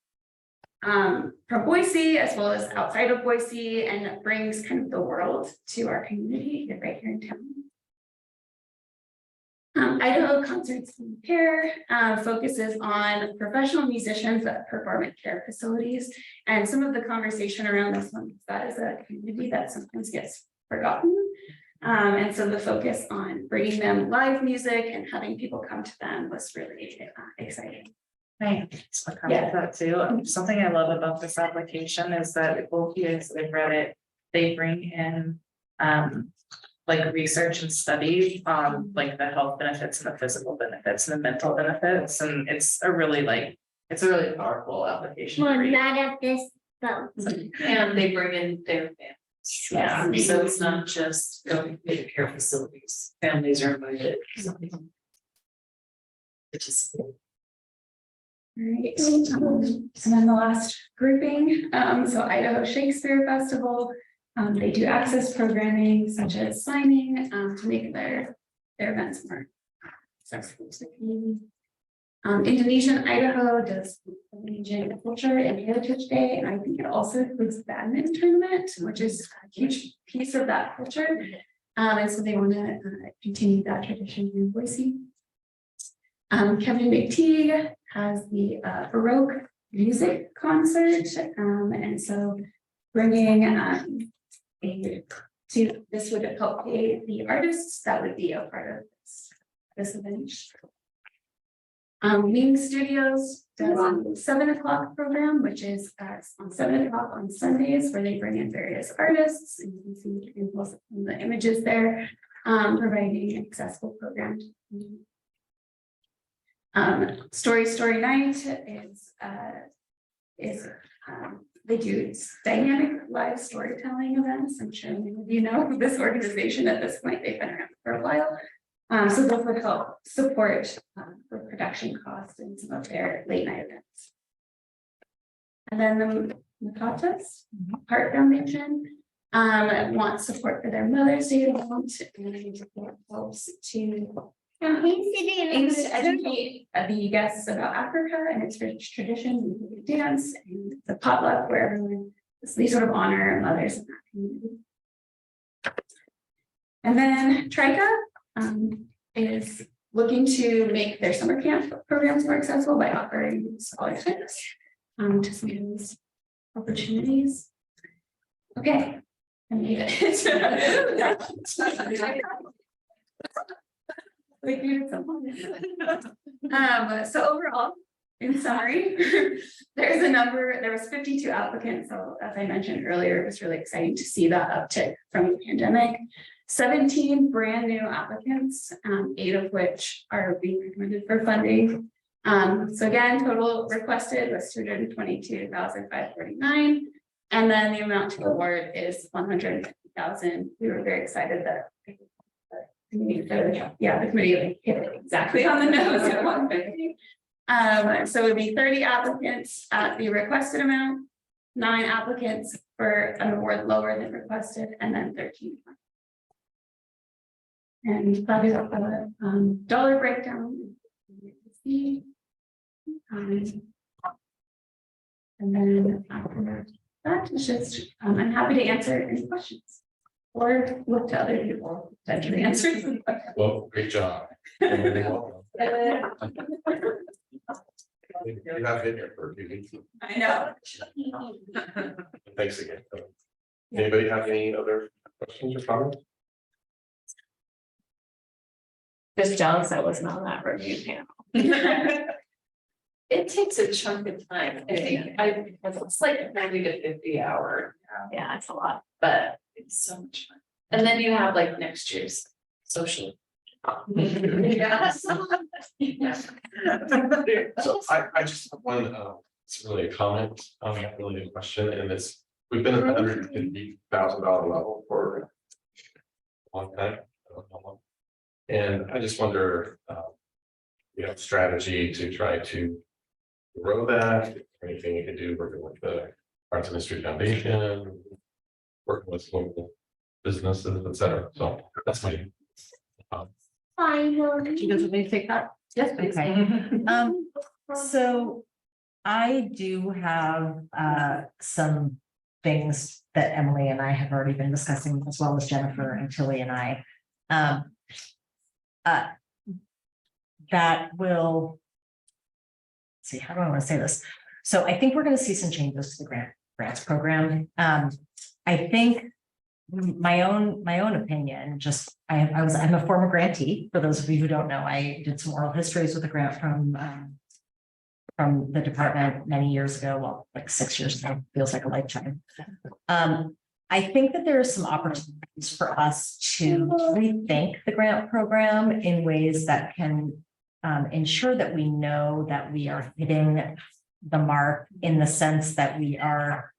Boise as well as outside of Boise, and it brings kind of the world to our community right here in town. Idaho Concerts and Care focuses on professional musicians that perform at care facilities, and some of the conversation around this one is that is a community that sometimes gets forgotten. And so the focus on bringing them live music and having people come to them was really exciting. Thanks. I'll come to that too. Something I love about this application is that both years they've read it, they bring in like research and studies on like the health benefits and the physical benefits and the mental benefits. And it's a really powerful application. to read. at this phone. And they bring in their families. Yeah. So it's not just going to care facilities, families are invited. Which is. Right. And then the last grouping, so Idaho Shakespeare Festival, they do access programming such as signing to make their events more accessible to the community. Indonesian Idaho does Indonesian Culture and Heritage Day, and I think it also includes the badminton tournament, which is a huge piece of that culture. And so they want to continue that tradition in Boise. Kevin McTeague has the Baroque music concert, and so bringing this would help pay the artists that would be a part of this event. Wing Studios does a 7 o'clock program, which is on 7 o'clock on Sundays, where they bring in various artists, and you can see the images there, providing accessible programs. Story Night is they do dynamic live storytelling events. I'm sure many of you know this organization at this point. They've been around for a while. So this would help support the production costs and some of their late night events. And then the Makatas Heart Foundation wants support for their Mother's Day event, and it helps to educate the guests about Africa and its rich tradition, and dance, and the potluck where everyone they sort of honor mothers in that community. And then Trika is looking to make their summer camp programs more accessible by offering scholarships to some of those opportunities. Okay, I made it. So overall, in summary, there was 52 applicants. So as I mentioned earlier, it was really exciting to see that uptick from the pandemic. 17 brand new applicants, 8 of which are being recommended for funding. So again, total requested was $222,549. And then the amount to award is $150,000. We were very excited that the committee hit it exactly on the nose at 150. So it would be 30 applicants at the requested amount, 9 applicants for an award lower than requested, and then 13. And probably the dollar breakdown. And then after that, it's just I'm happy to answer any questions or look to other people to potentially answer some questions. Well, great job. You have been here for a few weeks. I know. Thanks again. Anybody have any other questions or comments? Just jealous I wasn't on that review panel. It takes a chunk of time. I think it's like 40 to 50 hours. Yeah, it's a lot, but it's so much fun. And then you have like next year's social. Yeah. So I just have one, it's really a comment, not really a question, and it's, we've been at the $150,000 level for a long time. And I just wonder, strategy to try to grow that, anything you can do working with the Arts and History Foundation, working with local businesses, et cetera. So that's my. Do you guys want me to take that? Yes, please. Okay. So I do have some things that Emily and I have already been discussing, as well as Jennifer and Tilly and I. That will. Let's see, how do I want to say this? So I think we're going to see some changes to the grants program. I think my own opinion, I'm a former grantee. For those of you who don't know, I did some oral histories with a grant from the department many years ago. Well, like 6 years ago, feels like a lifetime. I think that there are some opportunities for us to rethink the grant program in ways that can ensure that we know that we are hitting the mark, in the sense that we are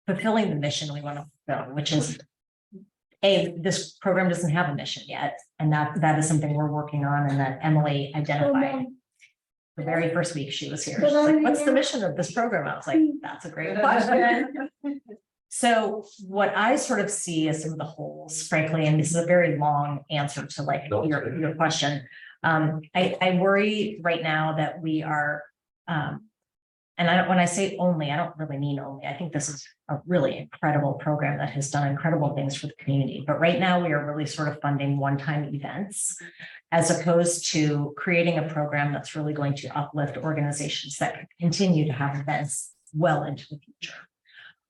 fulfilling the mission we want to fulfill, which is this program doesn't have a mission yet, and that is something we're working on, and that Emily identified the very first week she was here. She's like, what's the mission of this program? I was like, that's a great question. So what I sort of see as some of the holes, frankly, and this is a very long answer to like your question. I worry right now that we are, and when I say only, I don't really mean only. I think this is a really incredible program that has done incredible things for the community. But right now we are really sort of funding one-time events, as opposed to creating a program that's really going to uplift organizations that continue to have events well into the future.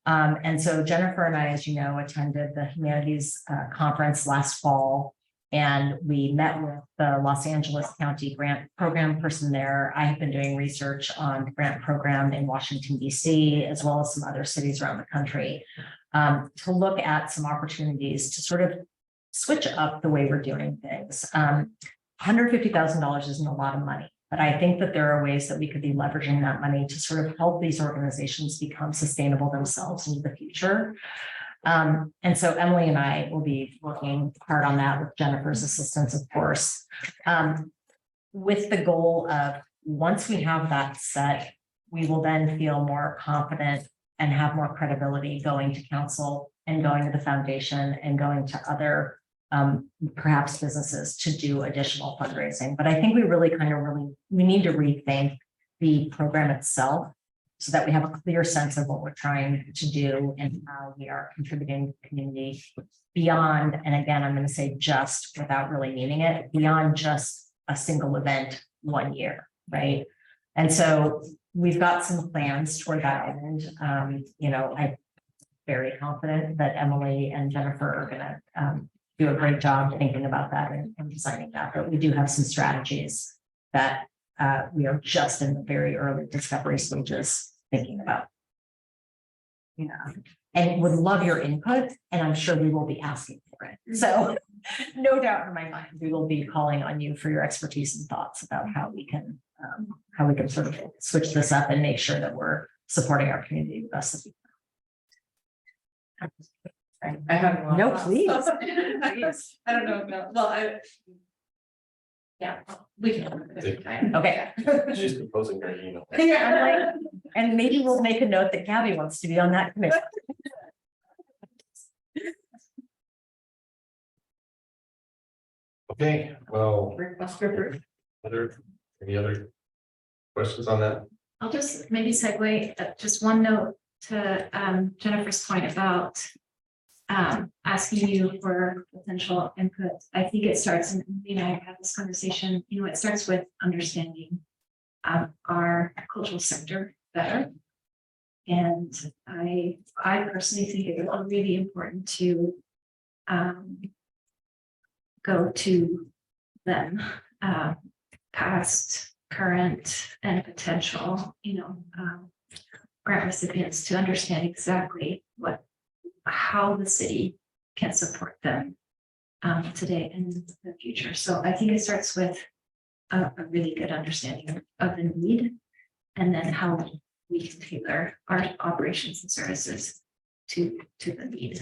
And so Jennifer and I, as you know, attended the Humanities Conference last fall. And we met with the Los Angeles County Grant Program person there. I have been doing research on the grant program in Washington, DC, as well as some other cities around the country, to look at some opportunities to sort of switch up the way we're doing things. $150,000 isn't a lot of money, but I think that there are ways that we could be leveraging that money to sort of help these organizations become sustainable themselves into the future. And so Emily and I will be working hard on that with Jennifer's assistance, of course, with the goal of once we have that set, we will then feel more confident and have more credibility going to council and going to the foundation and going to other perhaps businesses to do additional fundraising. But I think we we need to rethink the program itself so that we have a clear sense of what we're trying to do and how we are contributing to the community beyond, and again, I'm going to say just without really meaning it, beyond just a single event one year, right? And so we've got some plans toward that end. I'm very confident that Emily and Jennifer are going to do a great job thinking about that and designing that, but we do have some strategies that we are just in the very early discovery stages thinking about. Yeah, and would love your input, and I'm sure we will be asking for it. So no doubt in my mind, we will be calling on you for your expertise and thoughts about how we can sort of switch this up and make sure that we're supporting our community the best that we can. I have one. No, please. Please. I don't know, yeah, we can. Okay. She's proposing her email. Yeah, and maybe we'll make a note that Gabby wants to be on that committee. Okay, well, Request for approval. any other questions on that? I'll just maybe segue, just one note to Jennifer's point about asking you for potential input. I think it starts, and I have this conversation, it starts with understanding our cultural sector better. And I personally think it's really important to go to them, past, current, and potential, grant recipients to understand exactly how the city can support them today and in the future. So I think it starts with a really good understanding of the need, and then how we can tailor our operations and services to the need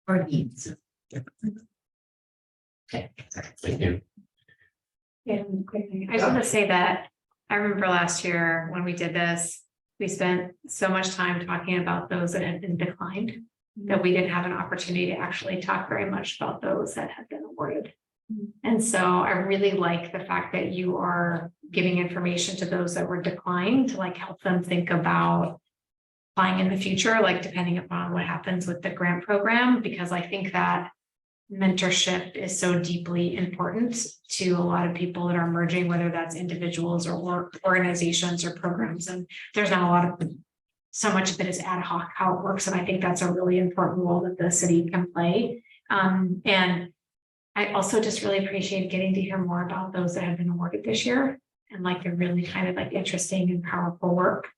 or needs. Okay. Thank you. Yeah, quick thing. I just want to say that I remember last year when we did this, we spent so much time talking about those that had been declined, that we didn't have an opportunity to actually talk very much about those that had been awarded. And so I really like the fact that you are giving information to those that were declined to help them think about applying in the future, depending upon what happens with the grant program, because I think that mentorship is so deeply important to a lot of people that are emerging, whether that's individuals or organizations or programs. And there's not a lot of, so much of it is ad hoc how it works. And I think that's a really important role that the city can play. And I also just really appreciate getting to hear more about those that have been awarded this year and the really kind of interesting and powerful work.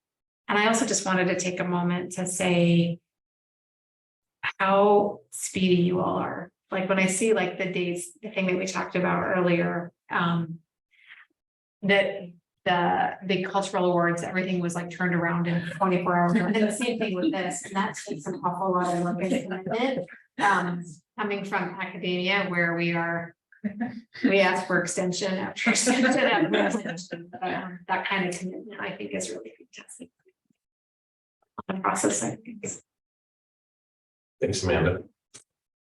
And I also just wanted to take a moment to say how speedy you all are. When I see the days, the thing that we talked about earlier, that the cultural awards, everything was turned around in 24 hours. And the same thing with this, and that takes an awful lot of work and coming from academia where we ask for extension after extension after extension. That kind of commitment, I think, is really fantastic. On the process, I think. Thanks, Amanda.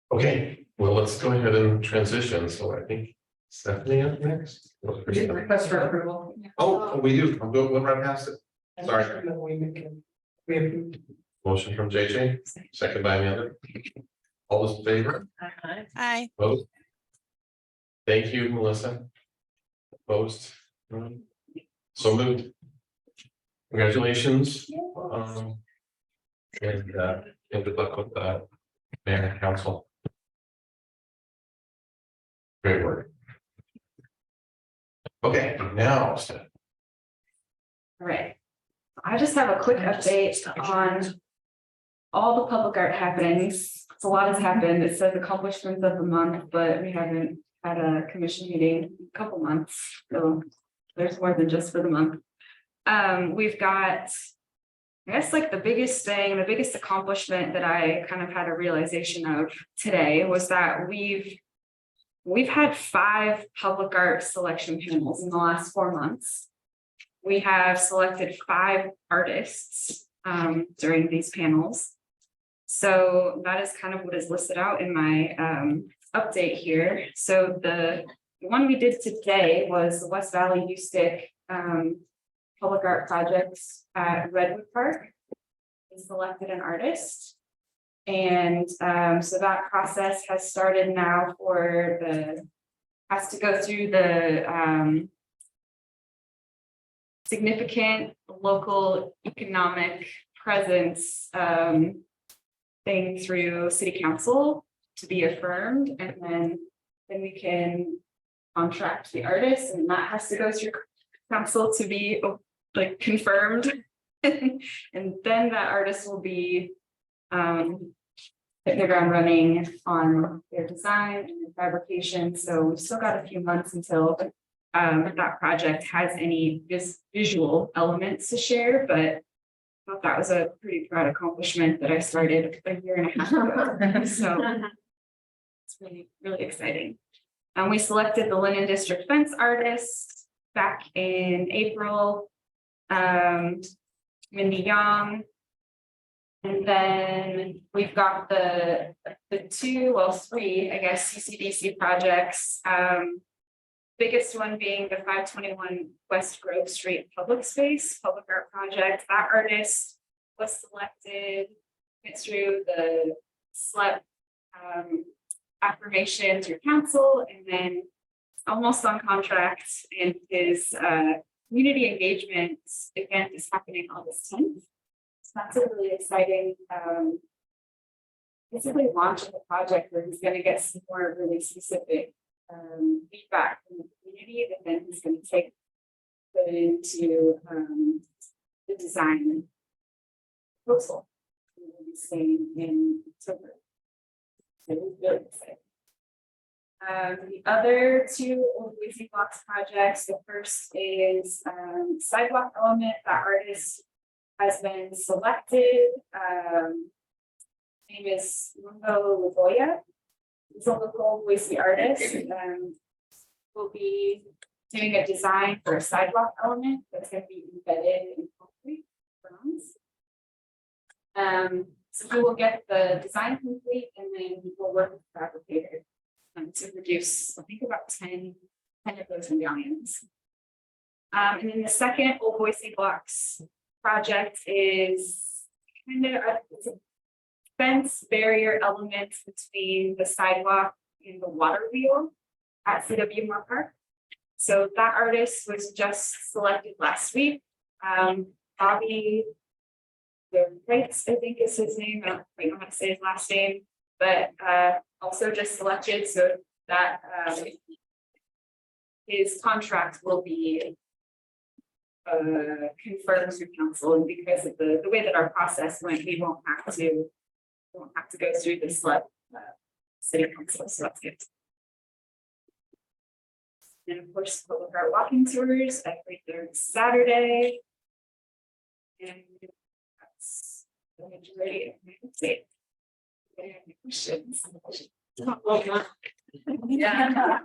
Okay, well, let's go ahead and transition. So I think Stephanie up next. Request for approval. Oh, we do. I'm going right past it. Sorry. We approved. Motion from JJ, second by Amanda. All those in favor? Hi. Opposed? Thank you, Melissa. Opposed? So moved. Congratulations. And good luck with mayor and council. Great work. Okay, now, Steph. All right. I just have a quick update on all the public art happenings. So a lot has happened. It says accomplishments of the month, but we haven't had a commission meeting in a couple months. So there's more than just for the month. We've got, I guess, like the biggest thing, the biggest accomplishment that I kind of had a realization of today was that we've had 5 public art selection panels in the last 4 months. We have selected 5 artists during these panels. So that is kind of what is listed out in my update here. So the one we did today was the West Valley USTIC public art projects at Redwood Park. We selected an artist. And so that process has started now for has to go through the significant local economic presence thing through city council to be affirmed, and then we can contract the artist, and that has to go through council to be like confirmed. And then that artist will be hit the ground running on their design and their fabrication. So we've still got a few months until that project has any visual elements to share, but I thought that was a pretty proud accomplishment that I started a year and a half ago. So it's really, really exciting. And we selected the Linden District fence artist back in April. Mindy Young. And then we've got the 3, I guess, CCDC projects. Biggest one being the 521 West Grove Street public space, public art project. That artist was selected, went through the SLEP affirmation through council, and then almost on contract, and his community engagement event is happening August 10th. So that's a really exciting basically launch of the project where he's going to get some more really specific feedback from the community, and then he's going to take it into the design proposal. We'll be seeing in October. So it's really exciting. The other 2 Old Boise Blocks projects, the first is sidewalk element. That artist has been selected. Name is Mungo Lavoya. He's a local Boise artist. Will be doing a design for a sidewalk element that's going to be embedded in concrete bronze. So he will get the design complete, and then he will work with the fabricator to produce, I think, about 10 of those medallions. And then the second Old Boise Blocks project is kind of a fence barrier element between the sidewalk and the water wheel at CW Moore Park. So that artist was just selected last week. Bobby Wrights, I think is his name. I don't know how to say his last name, but also just selected, so that his contract will be confirmed through council, and because of the way that our process went, we won't have to go through the SLEP city council, so that's good. And of course, public art walking tours every 3rd Saturday. And that's the majority of my update. Any questions? Yeah.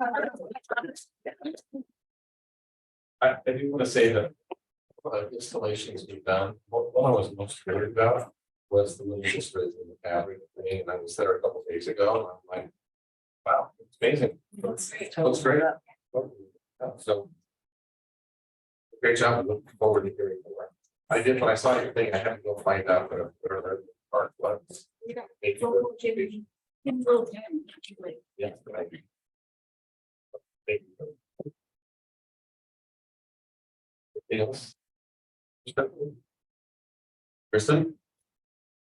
I do want to say that installations we've done, one I was most worried about was the little displays in the fabric thing, and I was there a couple days ago, and I'm like, wow, it's amazing. Looks great. So great job. I'm looking forward to hearing more. I did, when I saw your thing, I had to go find out where the park was. Yeah, right. Thank you. Anything else? Kristen?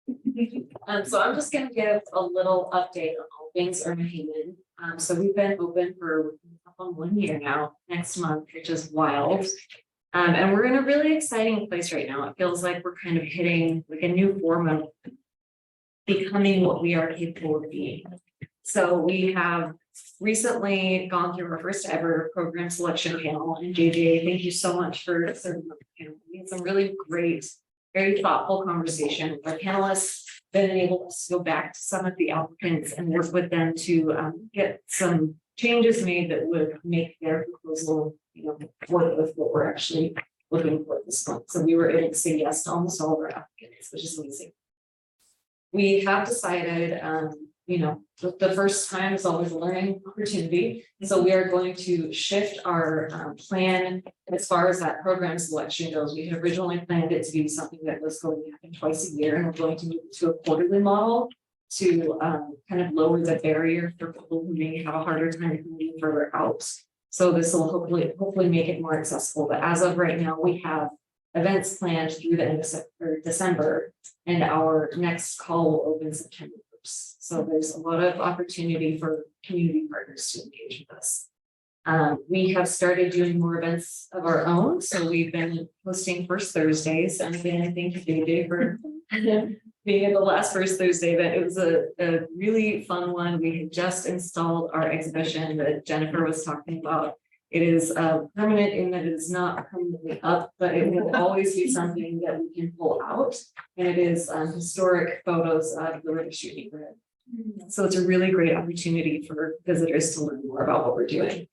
So I'm just gonna give a little update on all things Irma Haven. So we've been open for up on 1 year now, next month, which is wild. And we're in a really exciting place right now. It feels like we're kind of hitting like a new form of becoming what we are capable of being. So we have recently gone through our first ever program selection panel, and JJ, thank you so much for serving on the panel. We had some really great, very thoughtful conversation with our panelists, then enabled us to go back to some of the applicants and work with them to get some changes made that would make their proposal, work with what we're actually looking for this month. So we were able to say yes to almost all of our applicants, which is amazing. We have decided, the first time is always a learning opportunity. So we are going to shift our plan as far as that program selection goes. We had originally planned it to be something that was going to happen twice a year, and we're going to move to a quarterly model to kind of lower the barrier for people who may have a harder time moving further out. So this will hopefully make it more accessible. But as of right now, we have events planned through the end of December, and our next call will open September 1st. So there's a lot of opportunity for community partners to engage with us. We have started doing more events of our own. So we've been hosting First Thursdays. And again, I thank you, JJ, for being at the last First Thursday event. It was a really fun one. We had just installed our exhibition that Jennifer was talking about. It is permanent in that it is not permanently up, but it will always be something that we can pull out. And it is historic photos of the River Street neighborhood. So it's a really great opportunity for visitors to learn more about what we're doing.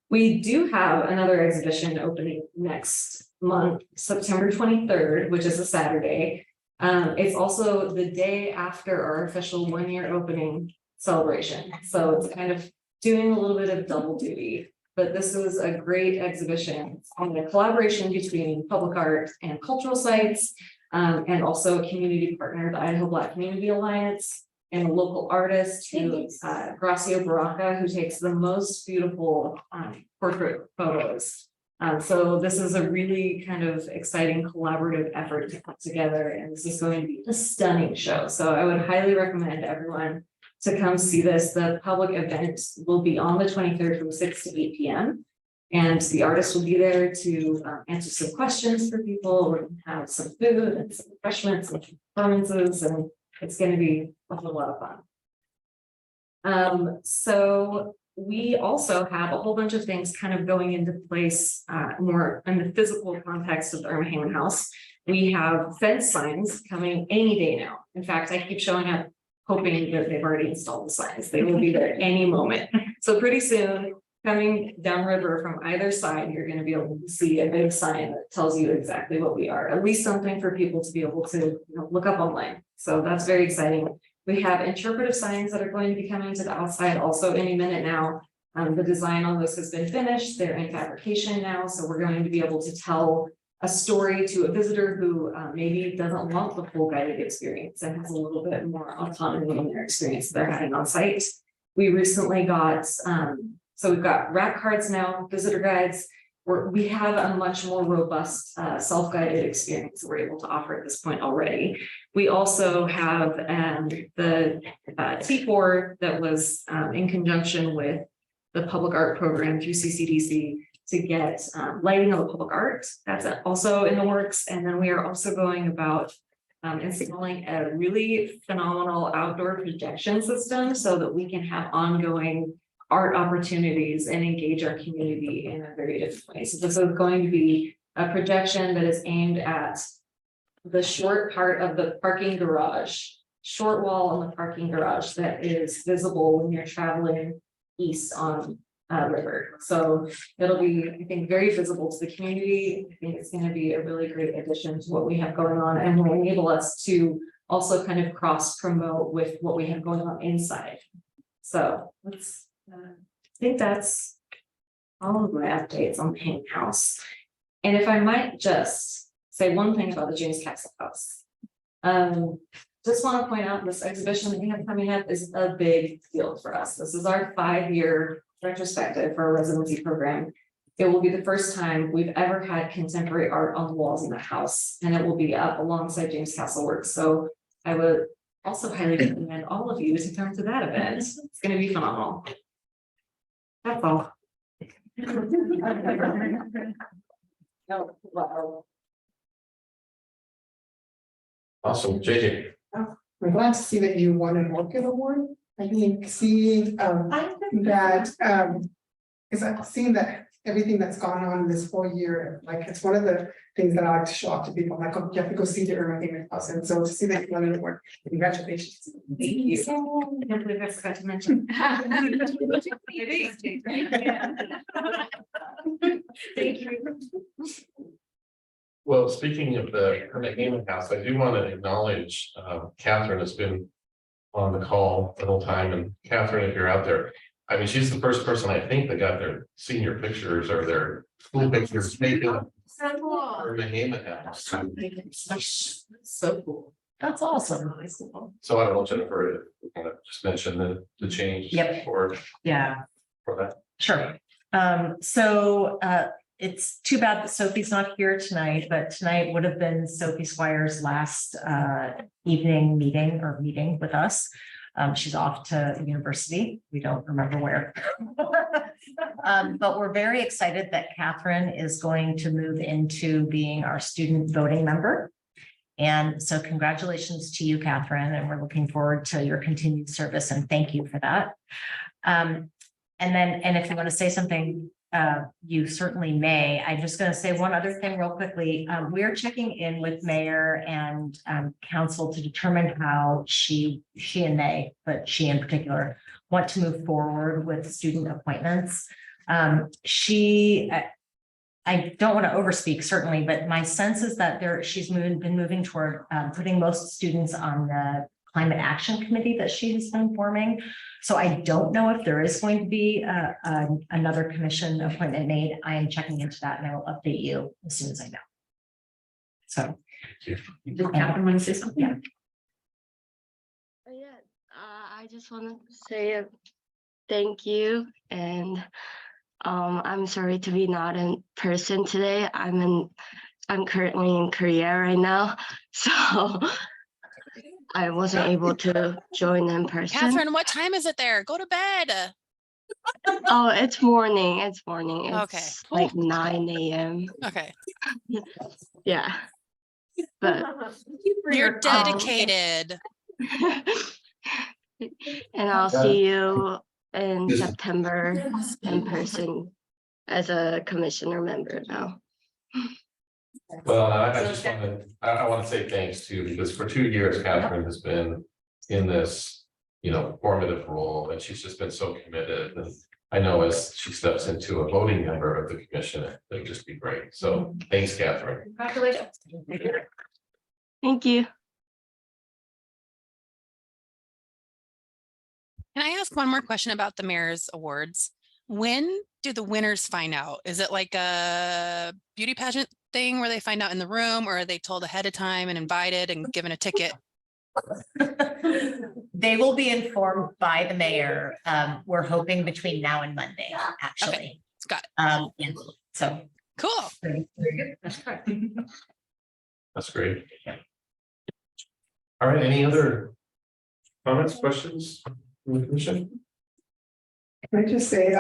We do have another exhibition opening next month, September 23rd, which is a Saturday. It's also the day after our official 1-year opening celebration. So it's kind of doing a little bit of double duty. But this was a great exhibition on the collaboration between public art and cultural sites, and also a community partner, the Idaho Black Community Alliance, and a local artist who Gracio Baraka, who takes the most beautiful portrait photos. So this is a really kind of exciting collaborative effort to put together, and this is going to be a stunning show. So I would highly recommend everyone to come see this. The public event will be on the 23rd from 6 to 8 p.m. And the artist will be there to answer some questions for people. We're going to have some food and some refreshments and performances, and it's going to be a whole lot of fun. So we also have a whole bunch of things kind of going into place more in the physical context of the Irma Haven House. We have fence signs coming any day now. In fact, I keep showing up hoping that they've already installed the signs. They will be there any moment. So pretty soon, coming downriver from either side, you're going to be able to see a big sign that tells you exactly what we are, at least something for people to be able to look up online. So that's very exciting. We have interpretive signs that are going to be coming to the outside also any minute now. The design on this has been finished. They're in fabrication now. So we're going to be able to tell a story to a visitor who maybe doesn't want the full guided experience and has a little bit more autonomy in their experience they're having on site. We recently got, so we've got rack cards now, visitor guides. We have a much more robust self-guided experience that we're able to offer at this point already. We also have the T4 that was in conjunction with the public art program through CCDC to get lighting of the public art. That's also in the works. And then we are also going about installing a really phenomenal outdoor projection system so that we can have ongoing art opportunities and engage our community in a very different way. So this is going to be a projection that is aimed at the short part of the parking garage, short wall on the parking garage that is visible when you're traveling east on river. So it'll be, I think, very visible to the community. I think it's going to be a really great addition to what we have going on, and will enable us to also kind of cross promote with what we have going on inside. So let's I think that's all of my updates on the Haven House. And if I might just say one thing about the James Castle House. Just want to point out this exhibition that we have coming up is a big deal for us. This is our 5-year retrospective for our residency program. It will be the first time we've ever had contemporary art on the walls in the house, and it will be up alongside James Castle Works. So I would also highly recommend all of you to come to that event. It's gonna be phenomenal. That's all. Oh, wow. Awesome, JJ. I'm glad to see that you won an Orchid Award. I think seeing that because I've seen that everything that's gone on this whole year, like it's one of the things that I like to show off to people. I'm like, oh, you have to go see the Irma thing in person. So to see that you won an award, congratulations. Thank you. I can't believe I forgot to mention. Thank you. Well, speaking of the Hammond House, I do want to acknowledge Catherine has been on the call the whole time, and Catherine, if you're out there, I mean, she's the first person I think that got their senior pictures or their school pictures taken for the Hammond House. So cool. That's awesome. So I don't know, Jennifer, just mention the change. Yep. For Yeah, that. sure. It's too bad that Sophie's not here tonight, but tonight would have been Sophie Squire's last evening meeting with us. She's off to university. We don't remember where. But we're very excited that Catherine is going to move into being our student voting member. And so congratulations to you, Catherine, and we're looking forward to your continued service and thank you for that. And if you want to say something, you certainly may. I'm just going to say one other thing real quickly. We're checking in with mayor and council to determine how she and they, but she in particular, want to move forward with student appointments. I don't want to overspeak certainly, but my sense is that she's been moving toward putting most students on the climate action committee that she has been forming. So I don't know if there is going to be another commission appointment made. I am checking into that and I will update you as soon as I know. So. Did Catherine want to say something? Yeah. Yeah, I just want to say thank you, and I'm sorry to be not in person today. I'm currently in Korea right now, so I wasn't able to join in person. Catherine, what time is it there? Go to bed. Oh, it's morning. It's morning. It's Okay. like 9 a.m. Okay. Yeah, but You're dedicated. and I'll see you in September in person as a commissioner member now. Well, I just want to say thanks too, because for 2 years, Catherine has been in this, formative role, and she's just been so committed. And I know as she steps into a voting member of the commission, it'll just be great. So thanks, Catherine. Congratulations. Thank you. Can I ask one more question about the mayor's awards? When do the winners find out? Is it like a beauty pageant thing where they find out in the room, or are they told ahead of time and invited and given a ticket? They will be informed by the mayor. We're hoping between now and Monday, actually. Got it. Yeah, so. Cool. Very good. That's correct. That's great. All right, any other comments, questions from the commission? Can I just say,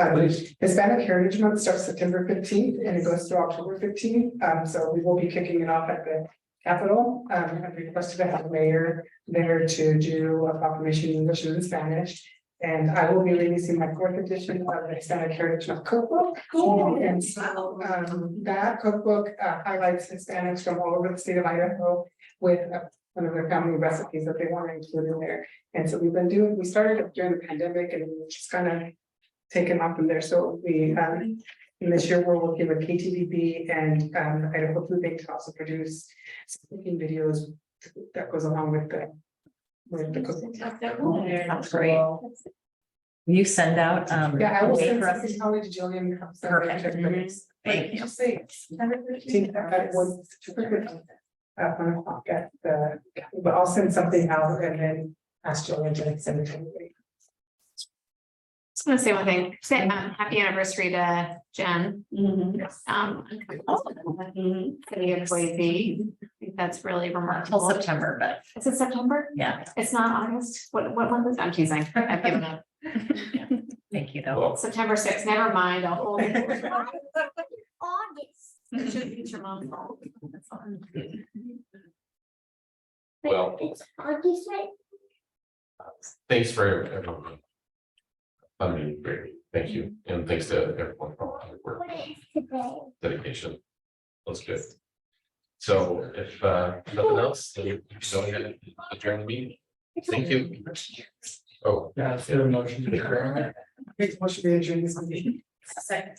Hispanic Heritage Month starts September 15th and it goes through October 15th. So we will be kicking it off at the Capitol. I've requested to have the mayor there to do a proclamation in English and in Spanish. And I will be releasing my 4th edition of the Hispanic Heritage Month cookbook. And so that cookbook highlights Hispanics from all over the state of Idaho with one of their family recipes that they want to include in there. And so we started it during the pandemic and we just kind of taken off from there. So we, and this year we're working with KTVB and Idaho Food Bank to also produce some cooking videos that goes along with the cooking. That's great. Will you send out? Yeah, I will a way send for us something probably to Jillian. Perfect. Thank you. Just say, at 1 o'clock at the, but I'll send something out and then ask Jillian to send it to me. Just gonna say one thing, say, happy anniversary to Jen. City of Boise. I think that's really Until remarkable. September, but Is it September? yeah, It's not August. What month is, I'm teasing. I've given up. thank you though. Well, September sixth, never mind, I'll hold it. August. It should be your mom's fault. well, thanks for everyone. I mean, great, thank you, and thanks to everyone for all the work, dedication. That's good. So if nothing else, then go ahead and adjourn the meeting. Thank you. Oh. Yeah, it's a motion to adjourn. Motion to adjourn this meeting. Second.